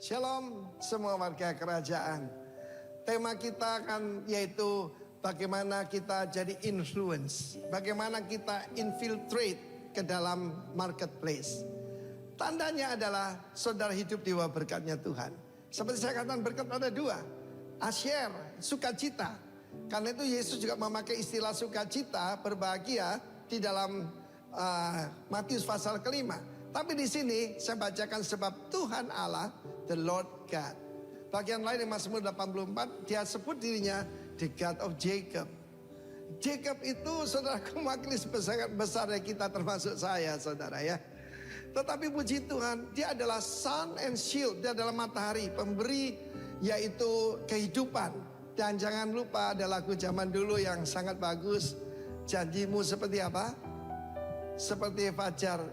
Shalom semua warga kerajaan. Tema kita kan yaitu bagaimana kita jadi influence. Bagaimana kita infiltrate ke dalam marketplace. Tandanya adalah saudara hidup di bawah berkatnya Tuhan. Seperti saya katakan berkat ada dua. Asyer, sukacita. Karena itu Yesus juga memakai istilah sukacita, berbahagia di dalam Matius pasal kelima. Tapi di sini saya bacakan sebab Tuhan Allah, the Lord God. Bagian lain yang Mazmur 84, dia sebut dirinya the God of Jacob. Jacob itu saudaraku mewakili sangat besar dari kita termasuk saya saudara ya. Tetapi puji Tuhan, dia adalah sun and shield, dia adalah matahari, pemberi yaitu kehidupan. Dan jangan lupa ada lagu zaman dulu yang sangat bagus, janjimu seperti apa? Seperti fajar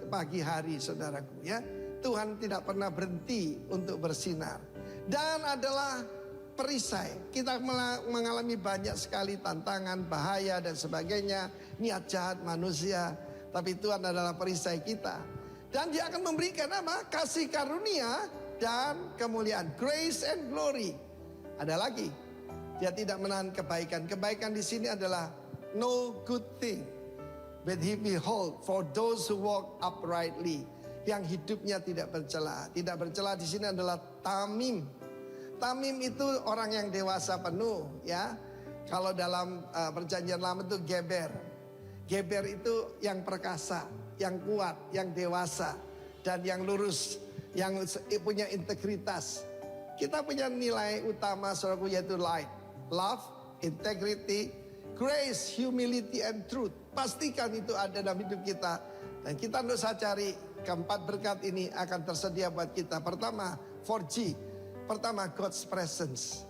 pagi hari saudaraku ya. Tuhan tidak pernah berhenti untuk bersinar. Dan adalah perisai. Kita mengalami banyak sekali tantangan, bahaya dan sebagainya. Niat jahat manusia. Tapi Tuhan adalah perisai kita. Dan dia akan memberikan apa? Kasih karunia dan kemuliaan. Grace and glory. Ada lagi. Dia tidak menahan kebaikan. Kebaikan di sini adalah no good thing but he behold for those who walk uprightly, yang hidupnya tidak bercela. Tidak bercela di sini adalah tamim. Tamim itu orang yang dewasa penuh, ya. Kalau dalam perjanjian lama itu geber. Geber itu yang perkasa, yang kuat, yang dewasa, dan yang lurus, yang punya integritas. Kita punya nilai utama saudaraku yaitu light, love, integrity, grace, humility, and truth. Pastikan itu ada dalam hidup kita. Dan kita tidak usah cari. Keempat berkat ini akan tersedia buat kita. Pertama, 4G. Pertama, God's presence.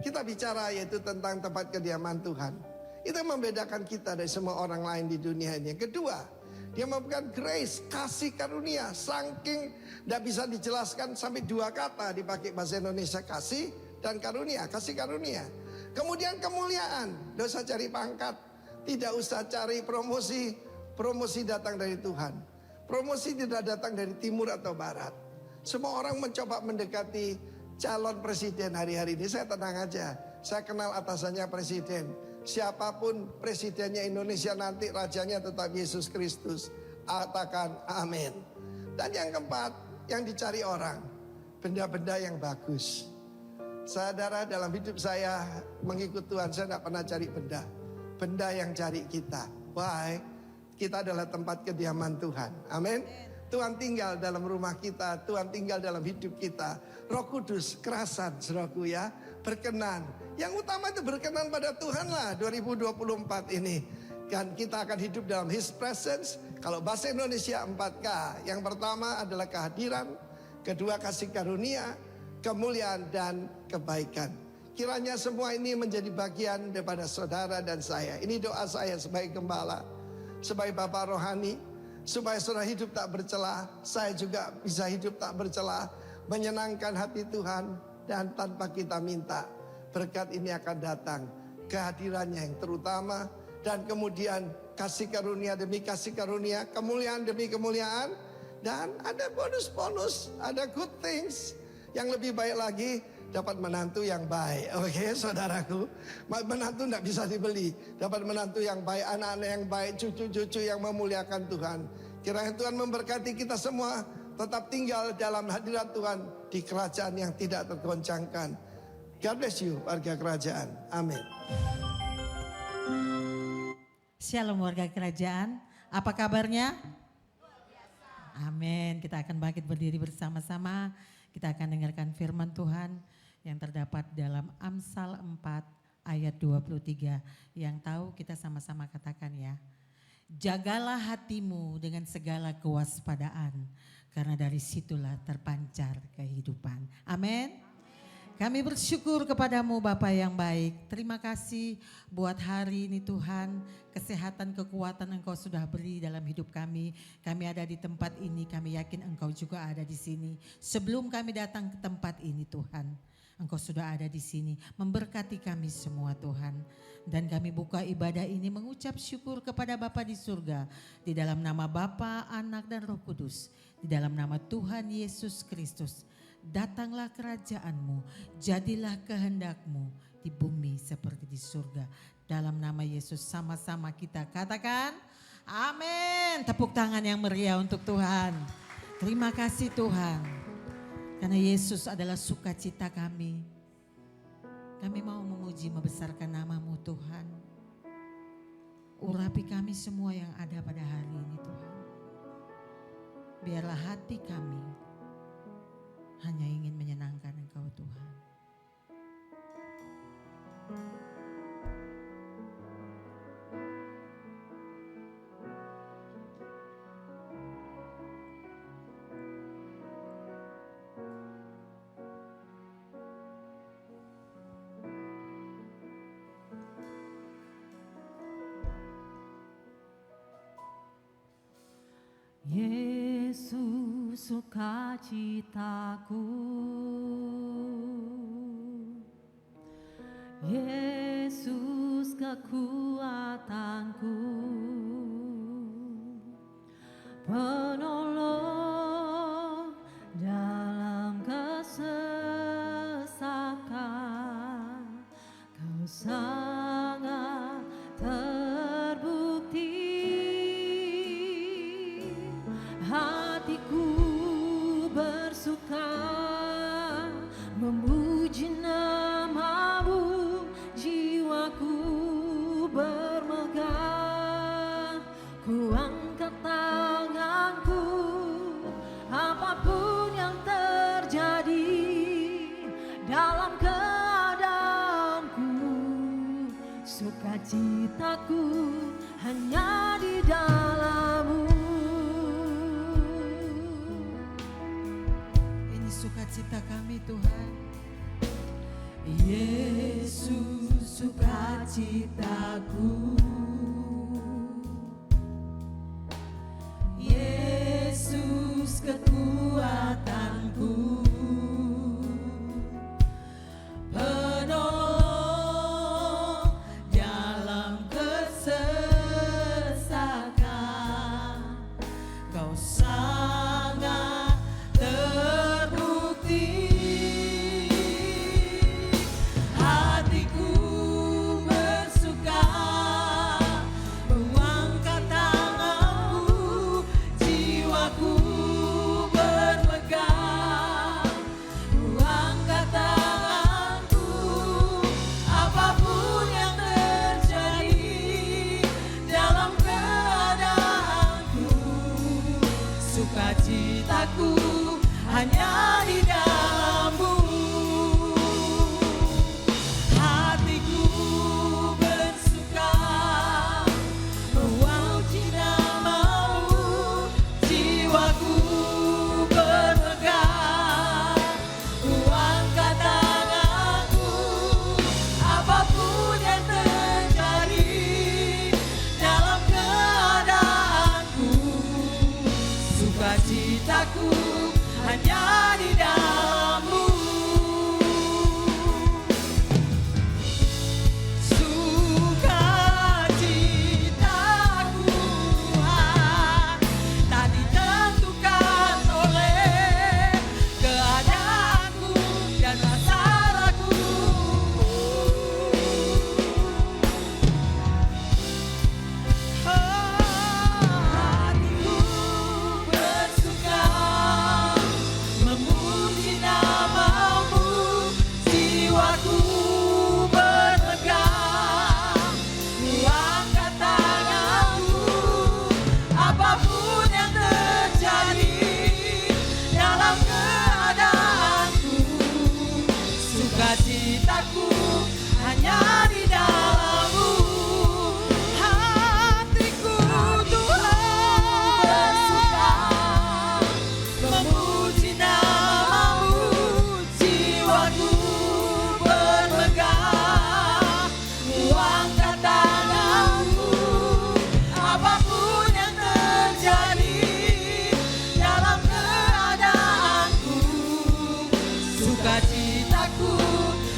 Kita bicara yaitu tentang tempat kediaman Tuhan. Itu yang membedakan kita dari semua orang lain di dunia ini. Yang kedua, dia memberikan grace, kasih karunia. Saking tidak bisa dijelaskan sampai dua kata dipakai bahasa Indonesia. Kasih dan karunia. Kasih karunia. Kemudian kemuliaan. Tidak usah cari pangkat. Tidak usah cari promosi. Promosi datang dari Tuhan. Promosi tidak datang dari timur atau barat. Semua orang mencoba mendekati calon presiden hari-hari ini. Saya tenang aja. Saya kenal atasannya presiden. Siapapun presidennya Indonesia nanti, rajanya tetap Yesus Kristus. Katakan amin. Dan yang keempat, yang dicari orang, benda-benda yang bagus. Saudara, dalam hidup saya mengikut Tuhan, saya tidak pernah cari benda. Benda yang cari kita. Why? Kita adalah tempat kediaman Tuhan. Amin. Tuhan tinggal dalam rumah kita. Tuhan tinggal dalam hidup kita. Roh Kudus kerasan saudaraku ya. Berkenan. Yang utama itu berkenan pada Tuhan lah 2024 ini. Kan kita akan hidup dalam His presence. Kalau bahasa Indonesia 4K. Yang pertama adalah kehadiran. Kedua kasih karunia. Kemuliaan dan kebaikan. Kiranya semua ini menjadi bagian daripada saudara dan saya. Ini doa saya sebagai gembala, sebagai Bapak rohani, supaya saudara hidup tak bercela. Saya juga bisa hidup tak bercela, menyenangkan hati Tuhan. Dan tanpa kita minta, berkat ini akan datang. Kehadirannya yang terutama. Dan kemudian kasih karunia demi kasih karunia, kemuliaan demi kemuliaan. Dan ada bonus-bonus, ada good things. Yang lebih baik lagi, dapat menantu yang baik. Oke, saudaraku. Menantu tidak bisa dibeli. Dapat menantu yang baik, anak-anak yang baik, cucu-cucu yang memuliakan Tuhan. Kiranya Tuhan memberkati kita semua. Tetap tinggal dalam hadirat Tuhan di kerajaan yang tidak tergoncangkan. God bless you, warga kerajaan. Amin. Shalom warga kerajaan. Apa kabarnya? Amin. Kita akan bangkit berdiri bersama-sama. Kita akan dengarkan firman Tuhan yang terdapat dalam Amsal 4 ayat 23. Yang tahu kita sama-sama katakan ya. Jagalah hatimu dengan segala kewaspadaan, karena dari situlah terpancar kehidupan. Amin. Kami bersyukur kepadamu Bapa yang baik. Terima kasih buat hari ini Tuhan. Kesehatan, kekuatan Engkau sudah beri dalam hidup kami. Kami ada di tempat ini, kami yakin Engkau juga ada di sini. Sebelum kami datang ke tempat ini Tuhan, Engkau sudah ada di sini. Memberkati kami semua Tuhan. Dan kami buka ibadah ini mengucap syukur kepada Bapa di surga. Di dalam nama Bapa, Anak dan Roh Kudus. Di dalam nama Tuhan Yesus Kristus. Datanglah kerajaan-Mu, jadilah kehendak-Mu di bumi seperti di surga. Dalam nama Yesus sama-sama kita katakan amin. Tepuk tangan yang meriah untuk Tuhan. Terima kasih Tuhan. Karena Yesus adalah sukacita kami. Kami mau memuji membesarkan nama-Mu Tuhan. Urapi kami semua yang ada pada hari ini Tuhan. Biarlah hati kami hanya ingin menyenangkan Engkau Tuhan. Yesus sukacitaku, Yesus kekuatanku, penolong dalam kesesakan, Kau sangat terbukti. Hatiku bersuka memuji nama-Mu, jiwaku bermegah. Ku angkat tanganku, apapun yang terjadi dalam keadaanku, sukacitaku hanya di dalam-Mu. Sukacita kami Tuhan. Yesus sukacitaku, Yesus kekuatanku, penolong dalam kesesakan, Kau sangat terbukti. Hatiku bersuka mengangkat tanganku, jiwaku bermegah. Ku angkat tanganku, apapun yang terjadi dalam keadaanku, sukacitaku hanya di dalam-Mu. Hatiku bersuka memuji nama-Mu, jiwaku bermegah. Ku angkat tanganku, apapun yang terjadi dalam keadaanku, sukacitaku hanya di dalam-Mu. Sukacitaku Tuhan tak ditentukan oleh keadaanku dan masalahku. Hatiku bersuka memuji nama-Mu, jiwaku bermegah. Ku angkat tanganku, apapun yang terjadi dalam keadaanku, sukacitaku hanya di dalam-Mu. Hatiku Tuhan bersuka memuji nama-Mu, jiwaku bermegah. Ku angkat tanganku, apapun yang terjadi dalam keadaanku, sukacitaku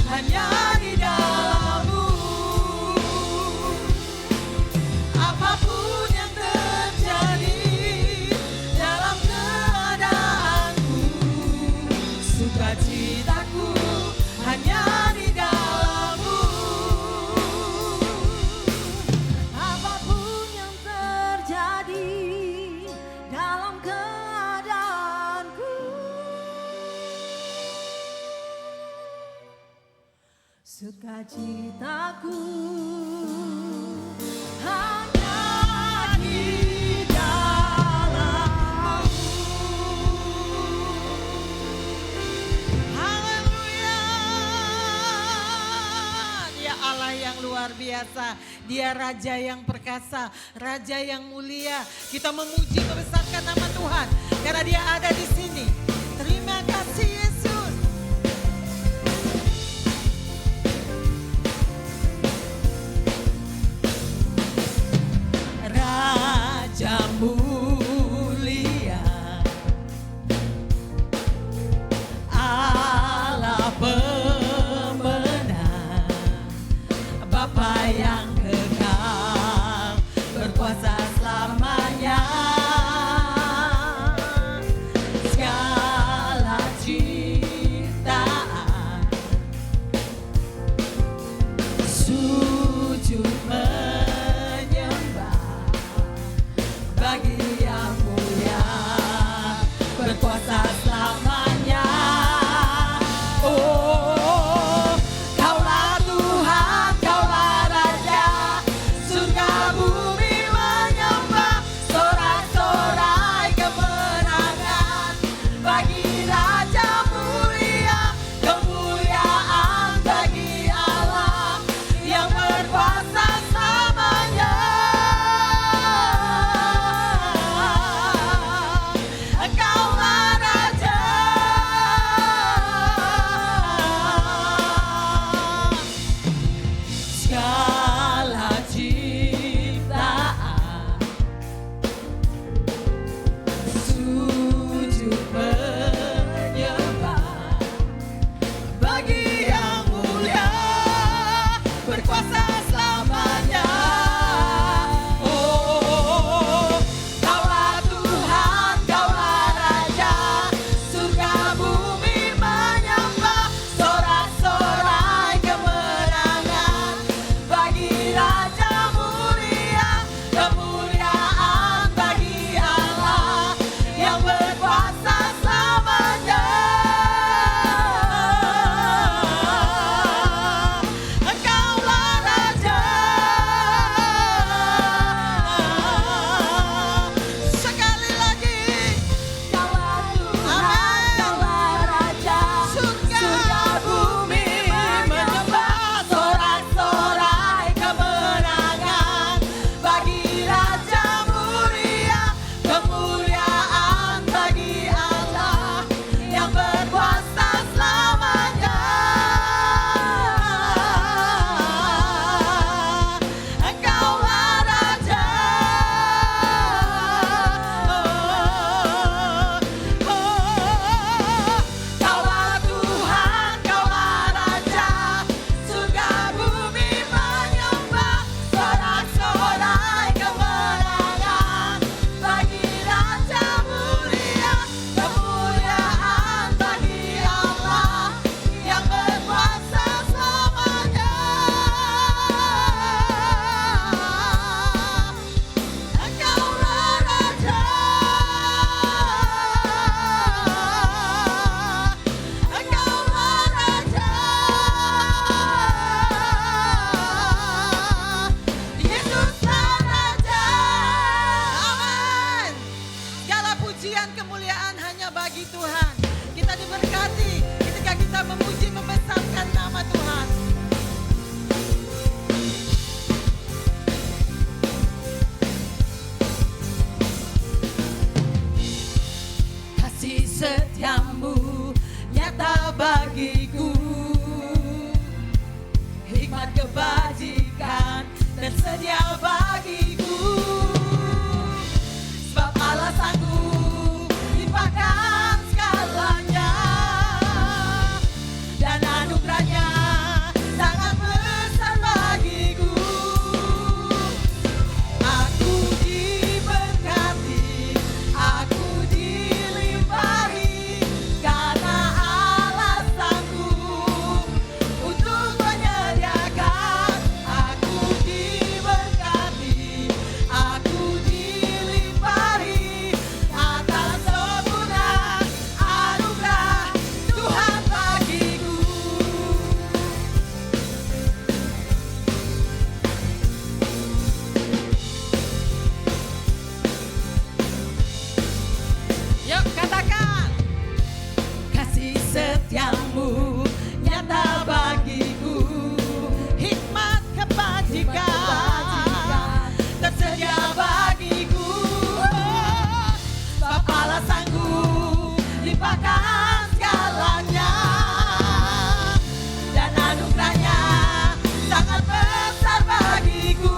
hanya di dalam-Mu. Sukacitaku hanya di dalam-Mu. Haleluya. Dia Allah yang luar biasa. Dia Raja yang perkasa, Raja yang mulia. Kita memuji membesarkan nama Tuhan karena Dia ada di sini. Terima kasih Yesus. Raja mulia, Allah pemenang, Bapa yang kekal, berkuasa selamanya. Segala ciptaan sujud menyembah bagi yang mulia, berkuasa selamanya. Oh, Kaulah Tuhan, Kaulah Raja, surga bumi menyembah, sorak-sorai kemenangan bagi Raja mulia, kemuliaan bagi Allah yang berkuasa selamanya. Engkaulah Raja, segala ciptaan sujud menyembah bagi yang mulia, berkuasa selamanya. Oh, Kaulah Tuhan, Kaulah Raja, surga bumi menyembah, sorak-sorai kemenangan bagi Raja mulia, kemuliaan bagi Allah yang berkuasa selamanya. Engkaulah Raja, sekali lagi. Kaulah Tuhan, Kaulah Raja, surga bumi menyembah, sorak-sorai kemenangan bagi Raja mulia, kemuliaan bagi Allah yang berkuasa selamanya. Engkaulah Raja, Kaulah Tuhan, Kaulah Raja, surga bumi menyembah, sorak-sorai kemenangan bagi Raja mulia, kemuliaan bagi Allah yang berkuasa selamanya. Engkaulah Raja, Engkaulah Raja, Yesuslah Raja. Amin. Segala pujian kemuliaan hanya bagi Tuhan. Kita diberkati ketika kita memuji membesarkan nama Tuhan. Kasih setiamu nyata bagiku, hikmat kebajikan tersedia bagiku. Sebab Allah sanggup limpahkan segalanya, dan anugerahnya sangat besar bagiku. Aku diberkati, aku dilimpahi, karena Allah sanggup untuk menyediakan. Aku diberkati, limpahkan segalanya, dan anugerahnya sangat besar bagiku.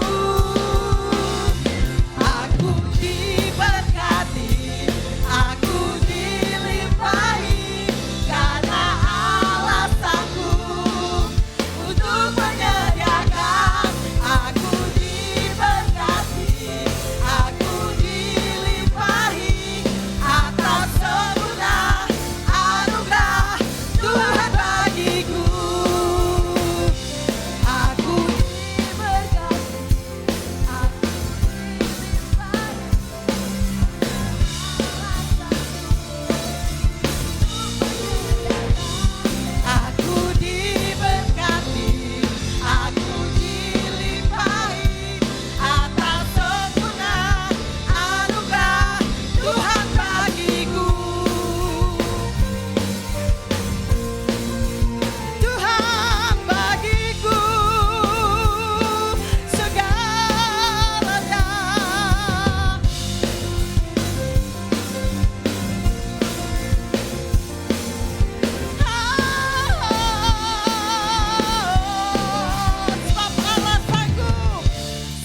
Aku diberkati, aku dilimpahi, karena Allah sanggup untuk menyediakan. Aku diberkati, aku dilimpahi, atas segala anugerah Tuhan bagiku. Aku diberkati, aku diberkati, aku dilimpahi, atas segala anugerah Tuhan bagiku. Tuhan bagiku segalanya.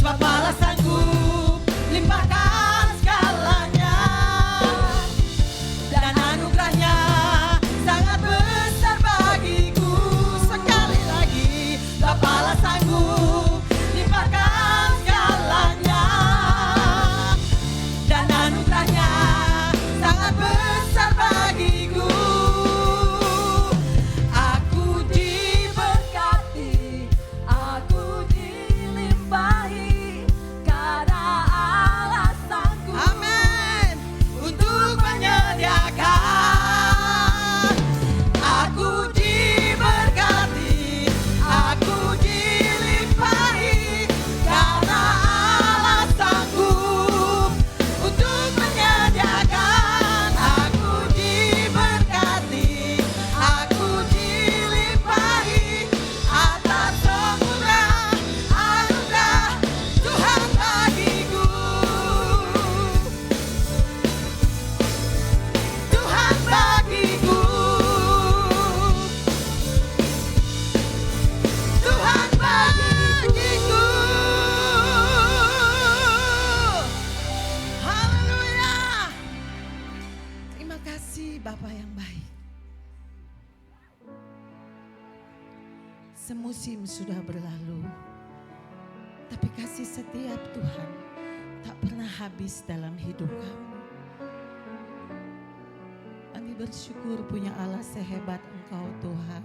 Sebab Allah sanggup limpahkan segalanya, dan anugerahnya sangat besar bagiku. Sekali lagi, sebab Allah sanggup limpahkan segalanya, dan anugerahnya sangat besar bagiku. Aku diberkati, aku dilimpahi, karena Allah sanggup, amin, untuk menyediakan. Aku diberkati, aku dilimpahi, karena Allah sanggup untuk menyediakan. Aku diberkati, aku dilimpahi, atas segala anugerah Tuhan bagiku. Tuhan bagiku, Tuhan bagiku. Haleluya. Terima kasih Bapa yang baik. Semusim sudah berlalu, tapi kasih setiap Tuhan tak pernah habis dalam hidup kami. Kami bersyukur punya Allah sehebat Engkau Tuhan.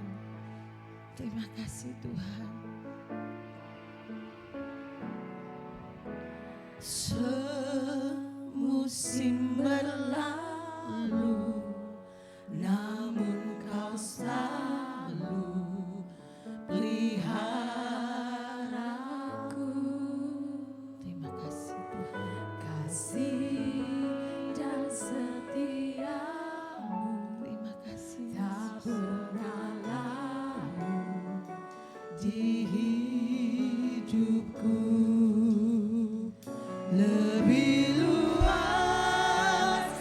Terima kasih Tuhan. Semusim berlalu, namun Kau selalu peliharaku. Terima kasih Tuhan. Kasih dan setiamu, terima kasih, tak pernah lalu di hidupku. Lebih luas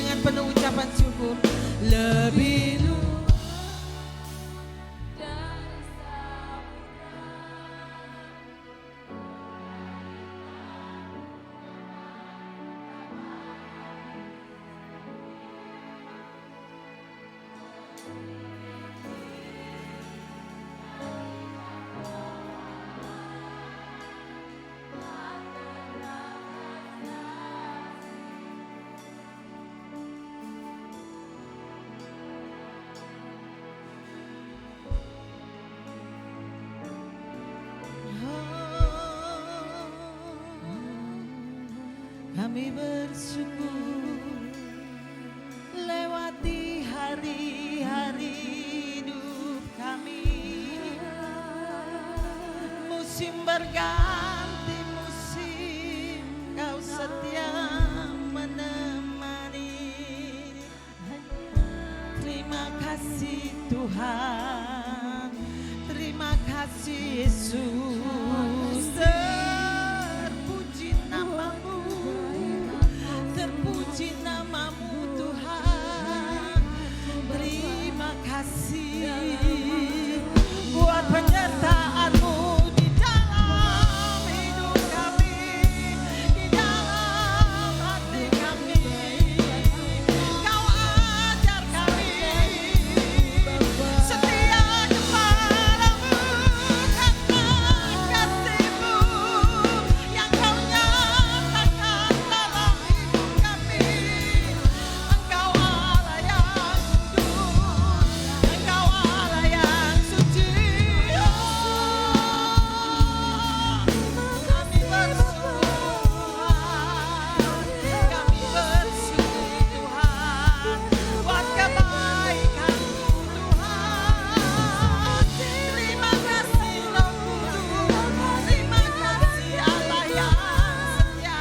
dengan penuh ucapan syukur. Lebih kami bersyukur lewati hari-hari hidup kami. Musim berganti musim, Kau setia menemani. Terima kasih Tuhan, terima kasih Yesus. Terpuji namamu, terpuji namamu Tuhan. Terima kasih buat penyertaan-Mu di dalam hidup kami, di dalam hati kami. Kau ajar kami setia kepadamu karena kasih-Mu yang Kau nyatakan dalam hidup kami. Engkau Allah yang kudus, Engkau Allah yang suci. Kami bersyukur Tuhan buat kebaikan-Mu Tuhan. Terima kasih Roh Kudus, terima kasih Allah yang setia.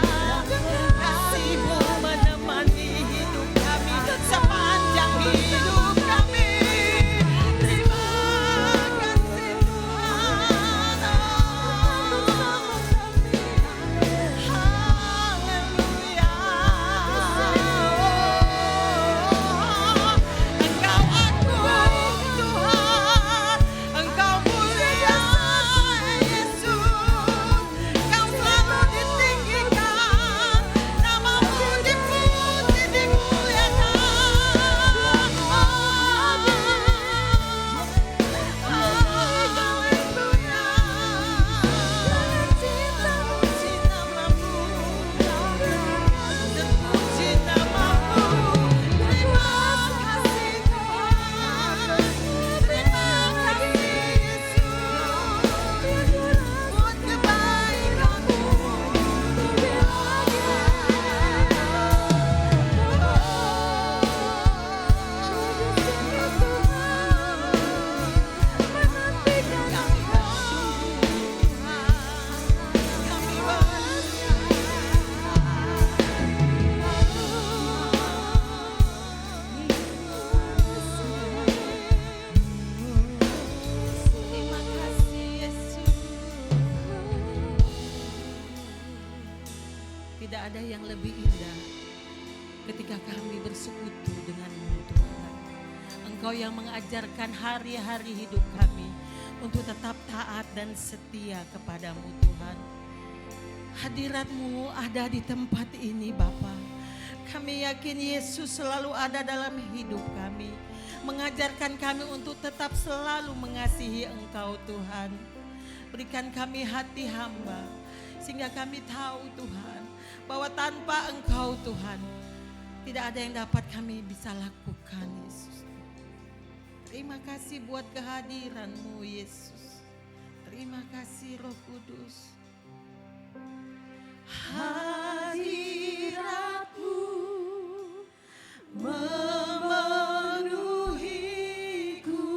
Kasih-Mu menemani hidup kami sepanjang hidup kami. Terima kasih Tuhan. Haleluya. Engkau agung Tuhan, Engkau mulia Yesus. Kau selalu ditinggikan, namamu dipuji, dimuliakan. Haleluya. Terpuji namamu, terpuji namamu. Terima kasih Tuhan, terima kasih Yesus buat kebaikan-Mu. Terima kasih Yesus. Tidak ada yang lebih indah ketika kami bersekutu dengan-Mu Tuhan. Engkau yang mengajarkan hari-hari hidup kami untuk tetap taat dan setia kepadamu Tuhan. Hadirat-Mu ada di tempat ini Bapa. Kami yakin Yesus selalu ada dalam hidup kami, mengajarkan kami untuk tetap selalu mengasihi Engkau Tuhan. Berikan kami hati hamba, sehingga kami tahu Tuhan, bahwa tanpa Engkau Tuhan, tidak ada yang dapat kami bisa lakukan Yesus. Terima kasih buat kehadiran-Mu Yesus. Terima kasih Roh Kudus. Hadirat-Mu memenuhiku,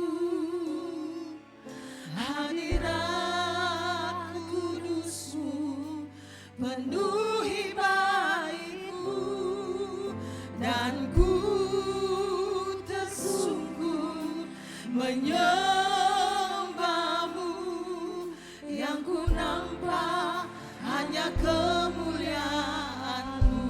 hadirat kudus-Mu penuhi baik-Mu, dan ku tersungkur menyembah-Mu. Yang ku nampak hanya kemuliaan-Mu.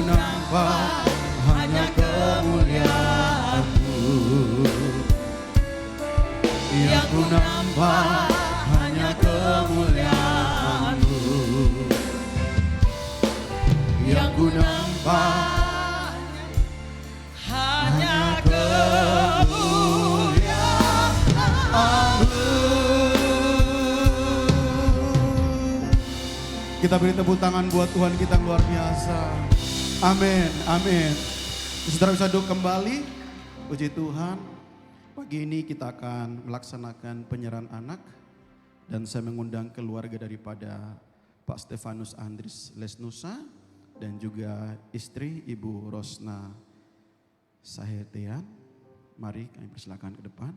nampak hanya kemuliaan-Mu. Yang ku nampak hanya kemuliaan-Mu. Yang ku nampak hanya kemuliaan-Mu. Kita beri tepuk tangan buat Tuhan kita yang luar biasa. Amin, amin. Saudara bisa duduk kembali. Puji Tuhan. Pagi ini kita akan melaksanakan penyerahan anak. Dan saya mengundang keluarga daripada Pak Stefanus Andris Lesnusa. Dan juga istri Ibu Rosna Sahetean. Mari kami persilakan ke depan.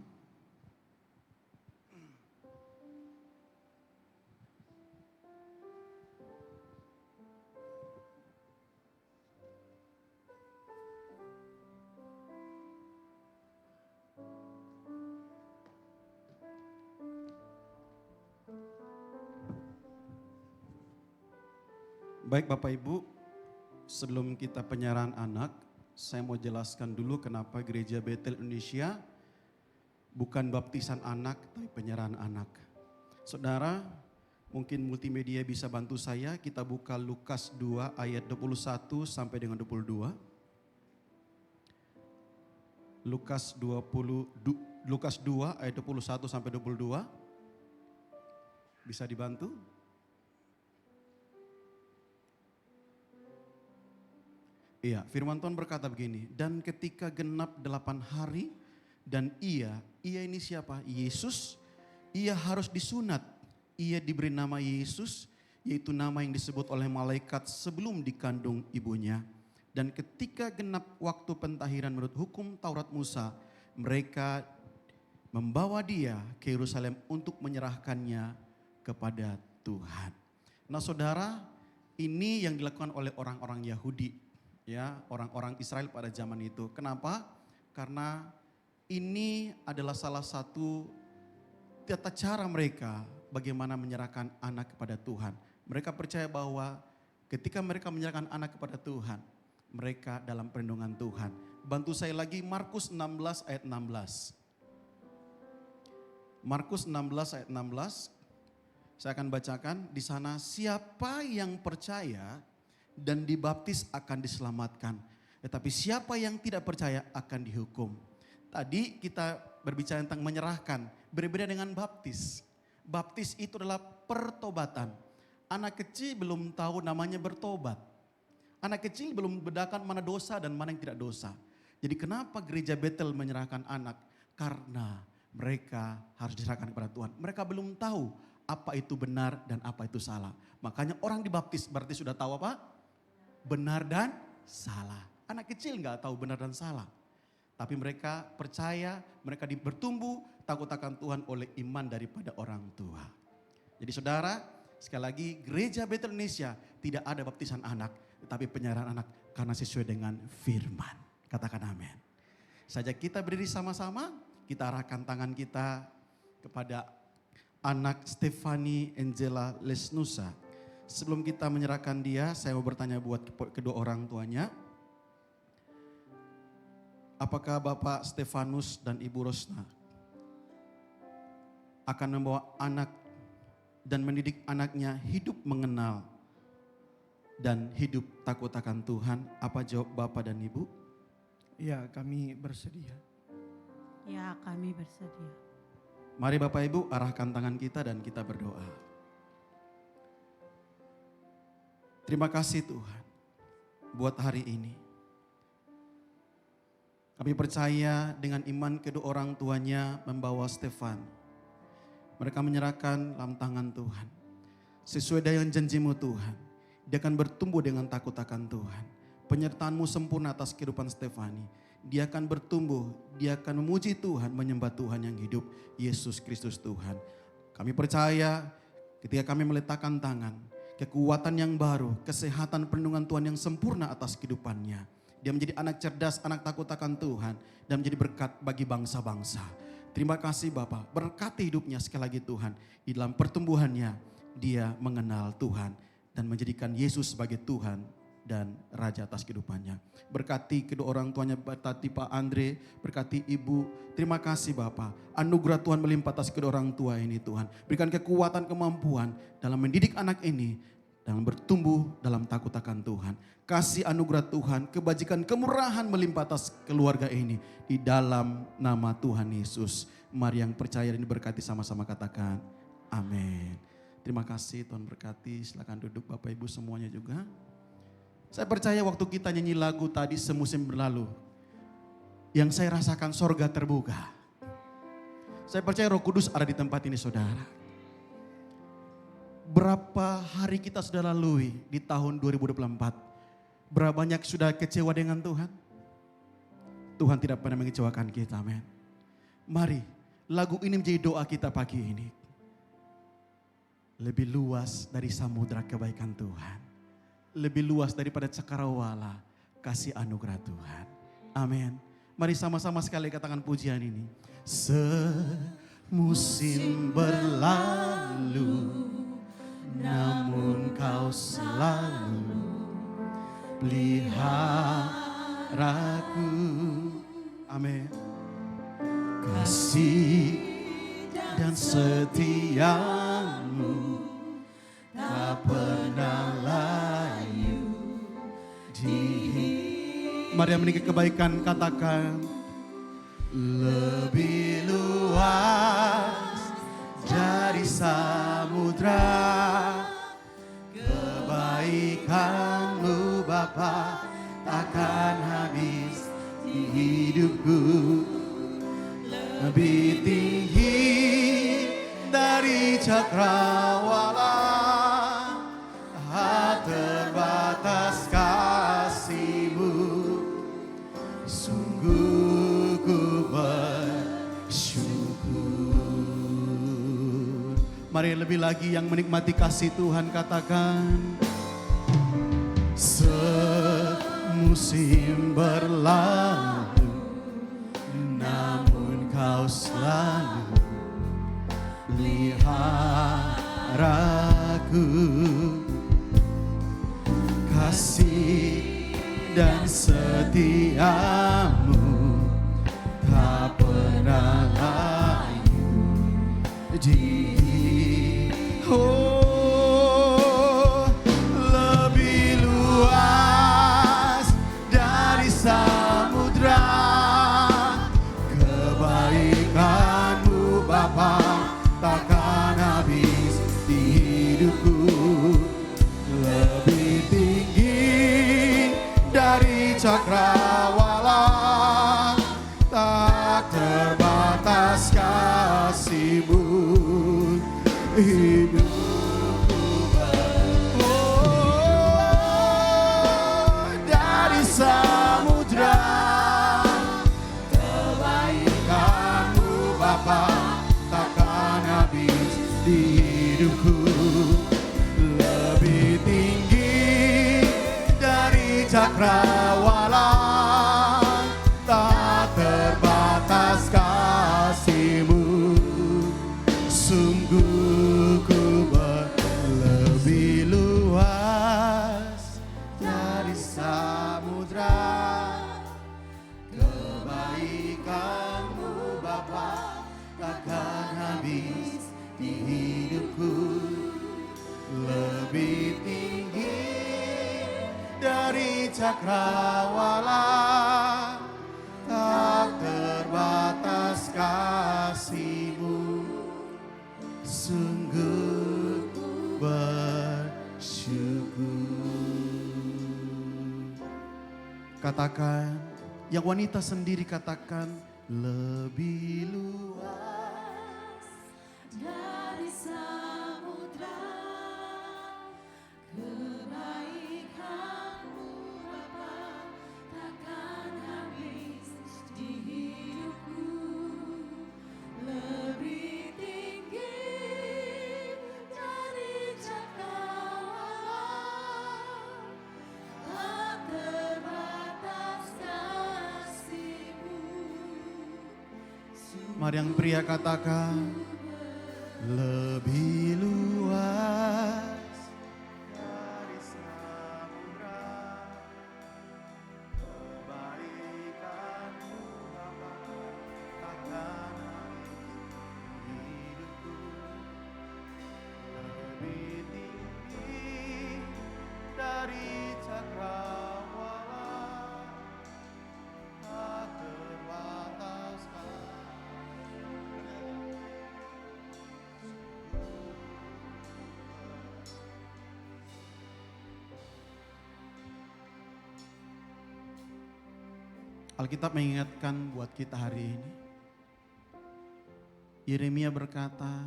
Baik Bapak Ibu, sebelum kita penyerahan anak, saya mau jelaskan dulu kenapa Gereja Betel Indonesia bukan baptisan anak, tapi penyerahan anak. Saudara, mungkin multimedia bisa bantu saya, kita buka Lukas 2 ayat 21 sampai dengan 22. Lukas 2 ayat 21 sampai 22. Bisa dibantu? Iya, firman Tuhan berkata begini, dan ketika genap 8 hari dan ia ini siapa? Yesus, ia harus disunat. Ia diberi nama Yesus, yaitu nama yang disebut oleh malaikat sebelum dikandung ibunya. Dan ketika genap waktu pentahiran menurut hukum Taurat Musa, mereka membawa dia ke Yerusalem untuk menyerahkannya kepada Tuhan. Nah saudara, ini yang dilakukan oleh orang-orang Yahudi. Ya, orang-orang Israel pada zaman itu. Kenapa? Karena ini adalah salah satu tata cara mereka bagaimana menyerahkan anak kepada Tuhan. Mereka percaya bahwa ketika mereka menyerahkan anak kepada Tuhan, mereka dalam perlindungan Tuhan. Bantu saya lagi Markus 16 ayat 16. Markus 16 ayat 16. Saya akan bacakan di sana, siapa yang percaya dan dibaptis akan diselamatkan. Tetapi siapa yang tidak percaya akan dihukum. Tadi kita berbicara tentang menyerahkan. Berbeda dengan baptis. Baptis itu adalah pertobatan. Anak kecil belum tahu namanya bertobat. Anak kecil belum membedakan mana dosa dan mana yang tidak dosa. Jadi kenapa gereja Betel menyerahkan anak? Karena mereka harus diserahkan kepada Tuhan. Mereka belum tahu apa itu benar dan apa itu salah. Makanya orang dibaptis berarti sudah tahu apa? Benar dan salah. Anak kecil nggak tahu benar dan salah. Tapi mereka percaya, mereka bertumbuh takut akan Tuhan oleh iman daripada orang tua. Jadi saudara, sekali lagi gereja Betel Indonesia tidak ada baptisan anak, tetapi penyerahan anak karena sesuai dengan firman. Katakan amin. Sajak kita berdiri sama-sama, kita arahkan tangan kita kepada anak Stefani Angela Lesnusa. Sebelum kita menyerahkan dia, saya mau bertanya buat kedua orang tuanya. Apakah Bapak Stefanus dan Ibu Rosna akan membawa anak dan mendidik anaknya hidup mengenal dan hidup takut akan Tuhan? Apa jawab Bapak dan Ibu? Ya, kami bersedia. Ya, kami bersedia. Mari Bapak Ibu arahkan tangan kita dan kita berdoa. Terima kasih Tuhan buat hari ini. Kami percaya dengan iman kedua orang tuanya membawa Stefan. Mereka menyerahkan dalam tangan Tuhan. Sesuai dengan janji-Mu Tuhan. Dia akan bertumbuh dengan takut akan Tuhan. Penyertaan-Mu sempurna atas kehidupan Stefani. Dia akan bertumbuh, dia akan memuji Tuhan, menyembah Tuhan yang hidup, Yesus Kristus Tuhan. Kami percaya ketika kami meletakkan tangan, kekuatan yang baru, kesehatan perlindungan Tuhan yang sempurna atas kehidupannya. Dia menjadi anak cerdas, anak takut akan Tuhan, dan menjadi berkat bagi bangsa-bangsa. Terima kasih Bapak, berkati hidupnya sekali lagi Tuhan. Di dalam pertumbuhannya, dia mengenal Tuhan dan menjadikan Yesus sebagai Tuhan dan Raja atas kehidupannya. Berkati kedua orang tuanya, berkati Pak Andre, berkati Ibu. Terima kasih Bapak. Anugerah Tuhan melimpah atas kedua orang tua ini Tuhan. Berikan kekuatan, kemampuan dalam mendidik anak ini, dalam bertumbuh dalam takut akan Tuhan. Kasih anugerah Tuhan, kebajikan, kemurahan melimpah atas keluarga ini. Di dalam nama Tuhan Yesus. Mari yang percaya ini berkati sama-sama katakan amin. Terima kasih, Tuhan berkati. Silakan duduk Bapak Ibu semuanya juga. Saya percaya waktu kita nyanyi lagu tadi semusim berlalu, yang saya rasakan sorga terbuka. Saya percaya Roh Kudus ada di tempat ini saudara. Berapa hari kita sudah lalui di tahun 2024. Berapa banyak sudah kecewa dengan Tuhan. Tuhan tidak pernah mengecewakan kita, amin. Mari lagu ini menjadi doa kita pagi ini. Lebih luas dari samudra kebaikan Tuhan. Lebih luas daripada cakrawala kasih anugerah Tuhan. Amin. Mari sama-sama sekali katakan pujian ini. Semusim berlalu, namun kau selalu peliharaku. Amin. Kasih dan setiamu tak pernah layu di. Mari yang meninggi kebaikan katakan lebih luas dari samudra, kebaikanmu Bapa takkan habis di hidupku. Lebih tinggi dari cakrawala, tak terbatas kasih-Mu. Sungguh ku bersyukur. Mari lebih lagi yang menikmati kasih Tuhan katakan. Semusim berlalu, namun kau selalu peliharaku. Kasih dan setiamu tak pernah layu di. Oh, lebih luas dari samudra, kebaikanmu Bapa takkan habis di hidupku. Lebih tinggi dari cakrawala, tak terbatas kasih-Mu. Hidupku dari samudra, kebaikanmu Bapa takkan habis di hidupku. Lebih tinggi dari cakrawala, tak terbatas kasih-Mu. Sungguh ku lebih luas dari samudra, kebaikanmu Bapa takkan habis di hidupku. Lebih tinggi dari cakrawala, tak terbatas kasih-Mu. Sungguh bersyukur. Katakan, yang wanita sendiri katakan, lebih luas dari samudra, kebaikanmu Bapa takkan habis di hidupku. Lebih tinggi dari cakrawala, tak terbatas kasih-Mu. Mari yang pria katakan, lebih luas dari samudra, Alkitab mengingatkan buat kita hari ini. Yeremia berkata,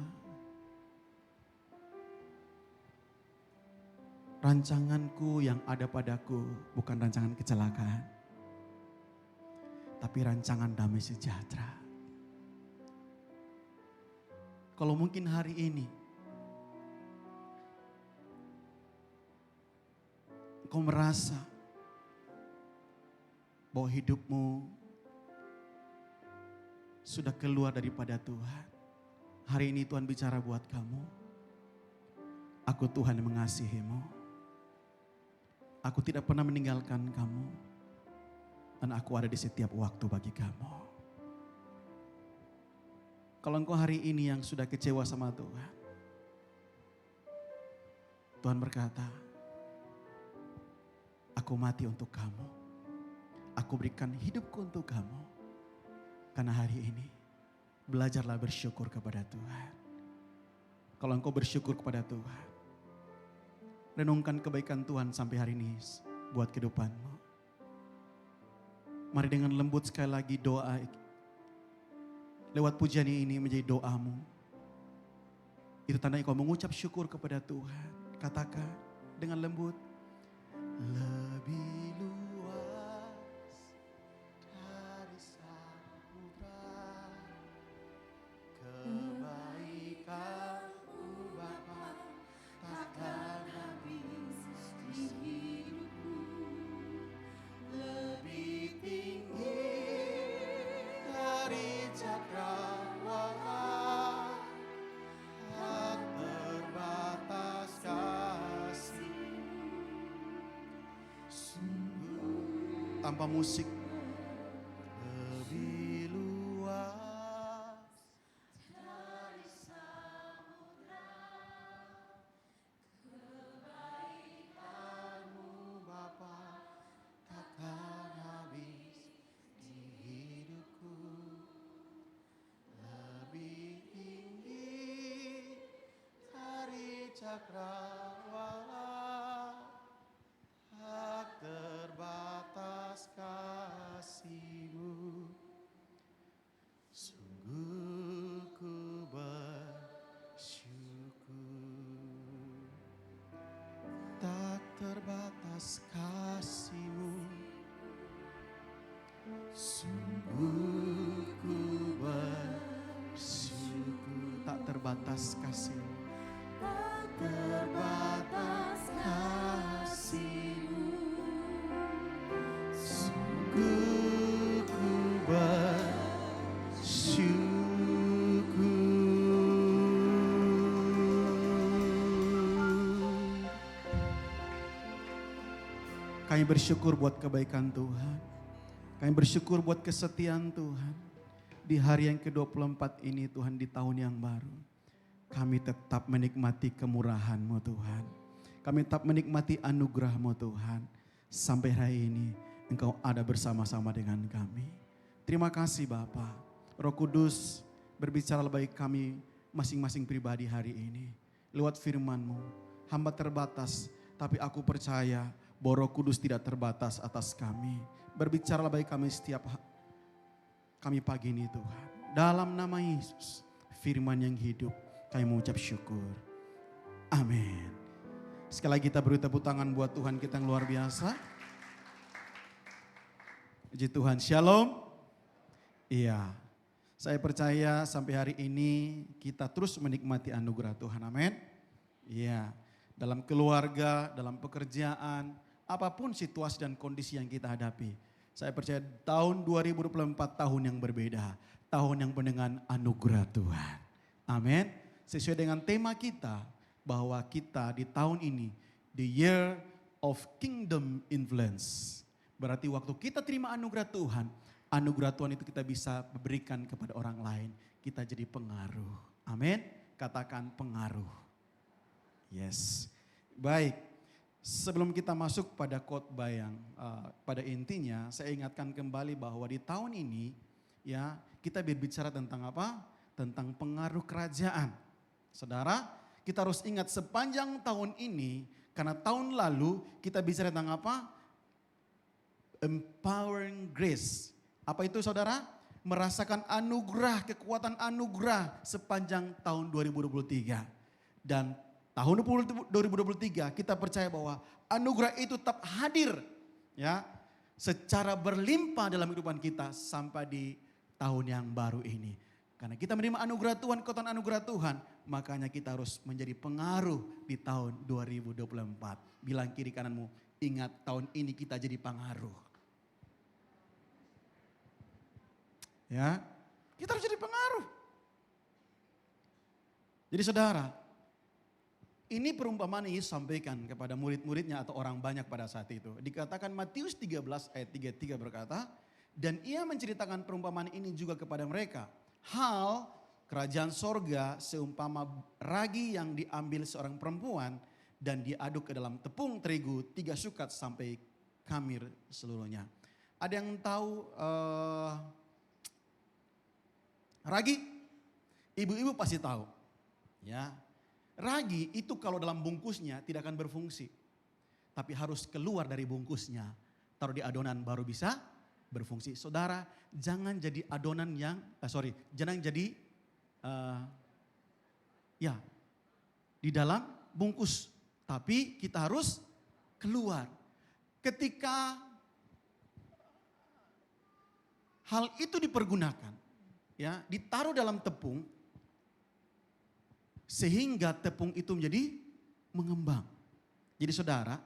rancanganku yang ada padaku bukan rancangan kecelakaan, tapi rancangan damai sejahtera. Kalau mungkin hari ini engkau merasa bahwa hidupmu sudah keluar daripada Tuhan, hari ini Tuhan bicara buat kamu. Aku Tuhan yang mengasihimu. Aku tidak pernah meninggalkan kamu. Dan aku ada di setiap waktu bagi kamu. Kalau engkau hari ini yang sudah kecewa sama Tuhan, Tuhan berkata, aku mati untuk kamu. Aku berikan hidupku untuk kamu. Karena hari ini, belajarlah bersyukur kepada Tuhan. Kalau engkau bersyukur kepada Tuhan, renungkan kebaikan Tuhan sampai hari ini buat kehidupanmu. Mari dengan lembut sekali lagi doa. Lewat pujian ini menjadi doamu. Itu tandanya kau mengucap syukur kepada Tuhan. Katakan dengan lembut. Lebih luas dari samudra, kebaikan-Mu Bapa takkan habis di hidupku. Lebih tinggi dari cakrawala, tak terbatas kasih. Sungguh tanpa musik. Lebih luas dari samudra, kebaikan-Mu Bapa takkan habis di hidupku. Lebih tinggi dari cakrawala, tak terbatas kasih-Mu. Sungguh ku bersyukur. Tak terbatas kasih-Mu. Sungguh ku bersyukur. Tak terbatas kasih-Mu. Tak terbatas kasih-Mu. Sungguh ku bersyukur. Kami bersyukur buat kebaikan Tuhan. Kami bersyukur buat kesetiaan Tuhan. Di hari yang ke-24 ini Tuhan, di tahun yang baru. Kami tetap menikmati kemurahan-Mu Tuhan. Kami tetap menikmati anugerah-Mu Tuhan. Sampai hari ini Engkau ada bersama-sama dengan kami. Terima kasih Bapa. Roh Kudus berbicara bagi kami masing-masing pribadi hari ini. Lewat firman-Mu, hamba terbatas, tapi aku percaya bahwa Roh Kudus tidak terbatas atas kami. Berbicaralah bagi kami setiap kami pagi ini Tuhan. Dalam nama Yesus, firman yang hidup, kami mengucap syukur. Amin. Sekali lagi kita beri tepuk tangan buat Tuhan kita yang luar biasa. Puji Tuhan, shalom. Iya, saya percaya sampai hari ini kita terus menikmati anugerah Tuhan, amin. Iya, dalam keluarga, dalam pekerjaan, apapun situasi dan kondisi yang kita hadapi. Saya percaya tahun 2024 tahun yang berbeda, tahun yang penuh dengan anugerah Tuhan. Amin. Sesuai dengan tema kita bahwa kita di tahun ini, the year of kingdom influence. Berarti waktu kita terima anugerah Tuhan itu kita bisa berikan kepada orang lain. Kita jadi pengaruh. Amin. Katakan pengaruh. Yes. Baik. Sebelum kita masuk pada khotbah yang pada intinya, saya ingatkan kembali bahwa di tahun ini ya kita berbicara tentang apa? Tentang pengaruh kerajaan. Saudara, kita harus ingat sepanjang tahun ini, karena tahun lalu kita bicara tentang apa? Empowering grace. Apa itu saudara? Merasakan anugerah, kekuatan anugerah sepanjang tahun 2023. Dan tahun 2023 kita percaya bahwa anugerah itu tetap hadir ya secara berlimpah dalam kehidupan kita sampai di tahun yang baru ini. Karena kita menerima anugerah Tuhan, kekuatan anugerah Tuhan, makanya kita harus menjadi pengaruh di tahun 2024. Bilang kiri kananmu, ingat tahun ini kita jadi pengaruh. Ya, kita harus jadi pengaruh. Jadi saudara, ini perumpamaan yang Yesus sampaikan kepada murid-muridnya atau orang banyak pada saat itu. Dikatakan Matius 13 ayat 33 berkata, dan ia menceritakan perumpamaan ini juga kepada mereka. Hal kerajaan sorga seumpama ragi yang diambil seorang perempuan dan diaduk ke dalam tepung terigu 3 sukat sampai kamir seluruhnya. Ada yang tahu ragi? Ibu-ibu pasti tahu. Ya, ragi itu kalau dalam bungkusnya tidak akan berfungsi. Tapi harus keluar dari bungkusnya. Taruh di adonan baru bisa berfungsi. Saudara, jangan jadi adonan yang, jangan jadi di dalam bungkus. Tapi kita harus keluar. Ketika hal itu dipergunakan, ya, ditaruh dalam tepung, sehingga tepung itu menjadi mengembang. Jadi saudara,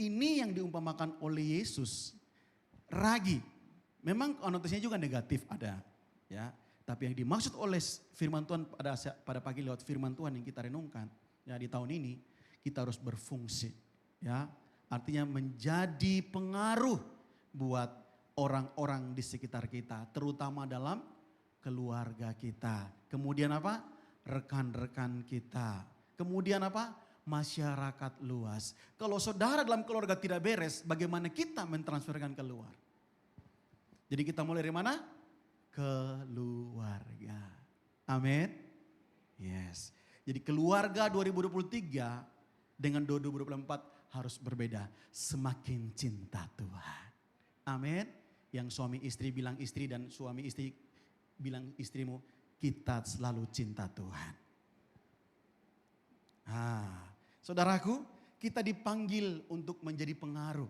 ini yang diumpamakan oleh Yesus, ragi. Memang konotasinya juga negatif ada, ya. Tapi yang dimaksud oleh firman Tuhan pada pagi lewat firman Tuhan yang kita renungkan, ya, di tahun ini kita harus berfungsi, ya. Artinya menjadi pengaruh buat orang-orang di sekitar kita, terutama dalam keluarga kita. Kemudian apa? Rekan-rekan kita. Kemudian apa? Masyarakat luas. Kalau saudara dalam keluarga tidak beres, bagaimana kita mentransferkan keluar? Jadi kita mulai dari mana? Keluarga. Amin. Yes. Jadi keluarga 2023 dengan 2024 harus berbeda. Semakin cinta Tuhan. Amin. Yang suami istri bilang istri dan suami istri bilang istrimu, kita selalu cinta Tuhan. Saudaraku, kita dipanggil untuk menjadi pengaruh.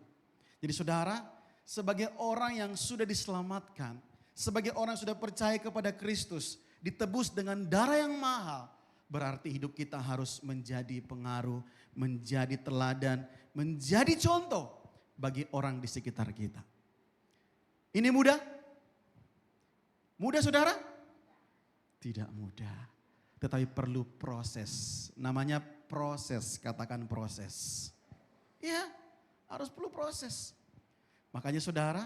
Jadi saudara, sebagai orang yang sudah diselamatkan, sebagai orang yang sudah percaya kepada Kristus, ditebus dengan darah yang mahal, berarti hidup kita harus menjadi pengaruh, menjadi teladan, menjadi contoh bagi orang di sekitar kita. Ini mudah? Mudah saudara? Tidak mudah. Tetapi perlu proses. Namanya proses, katakan proses. Ya, harus perlu proses. Makanya saudara,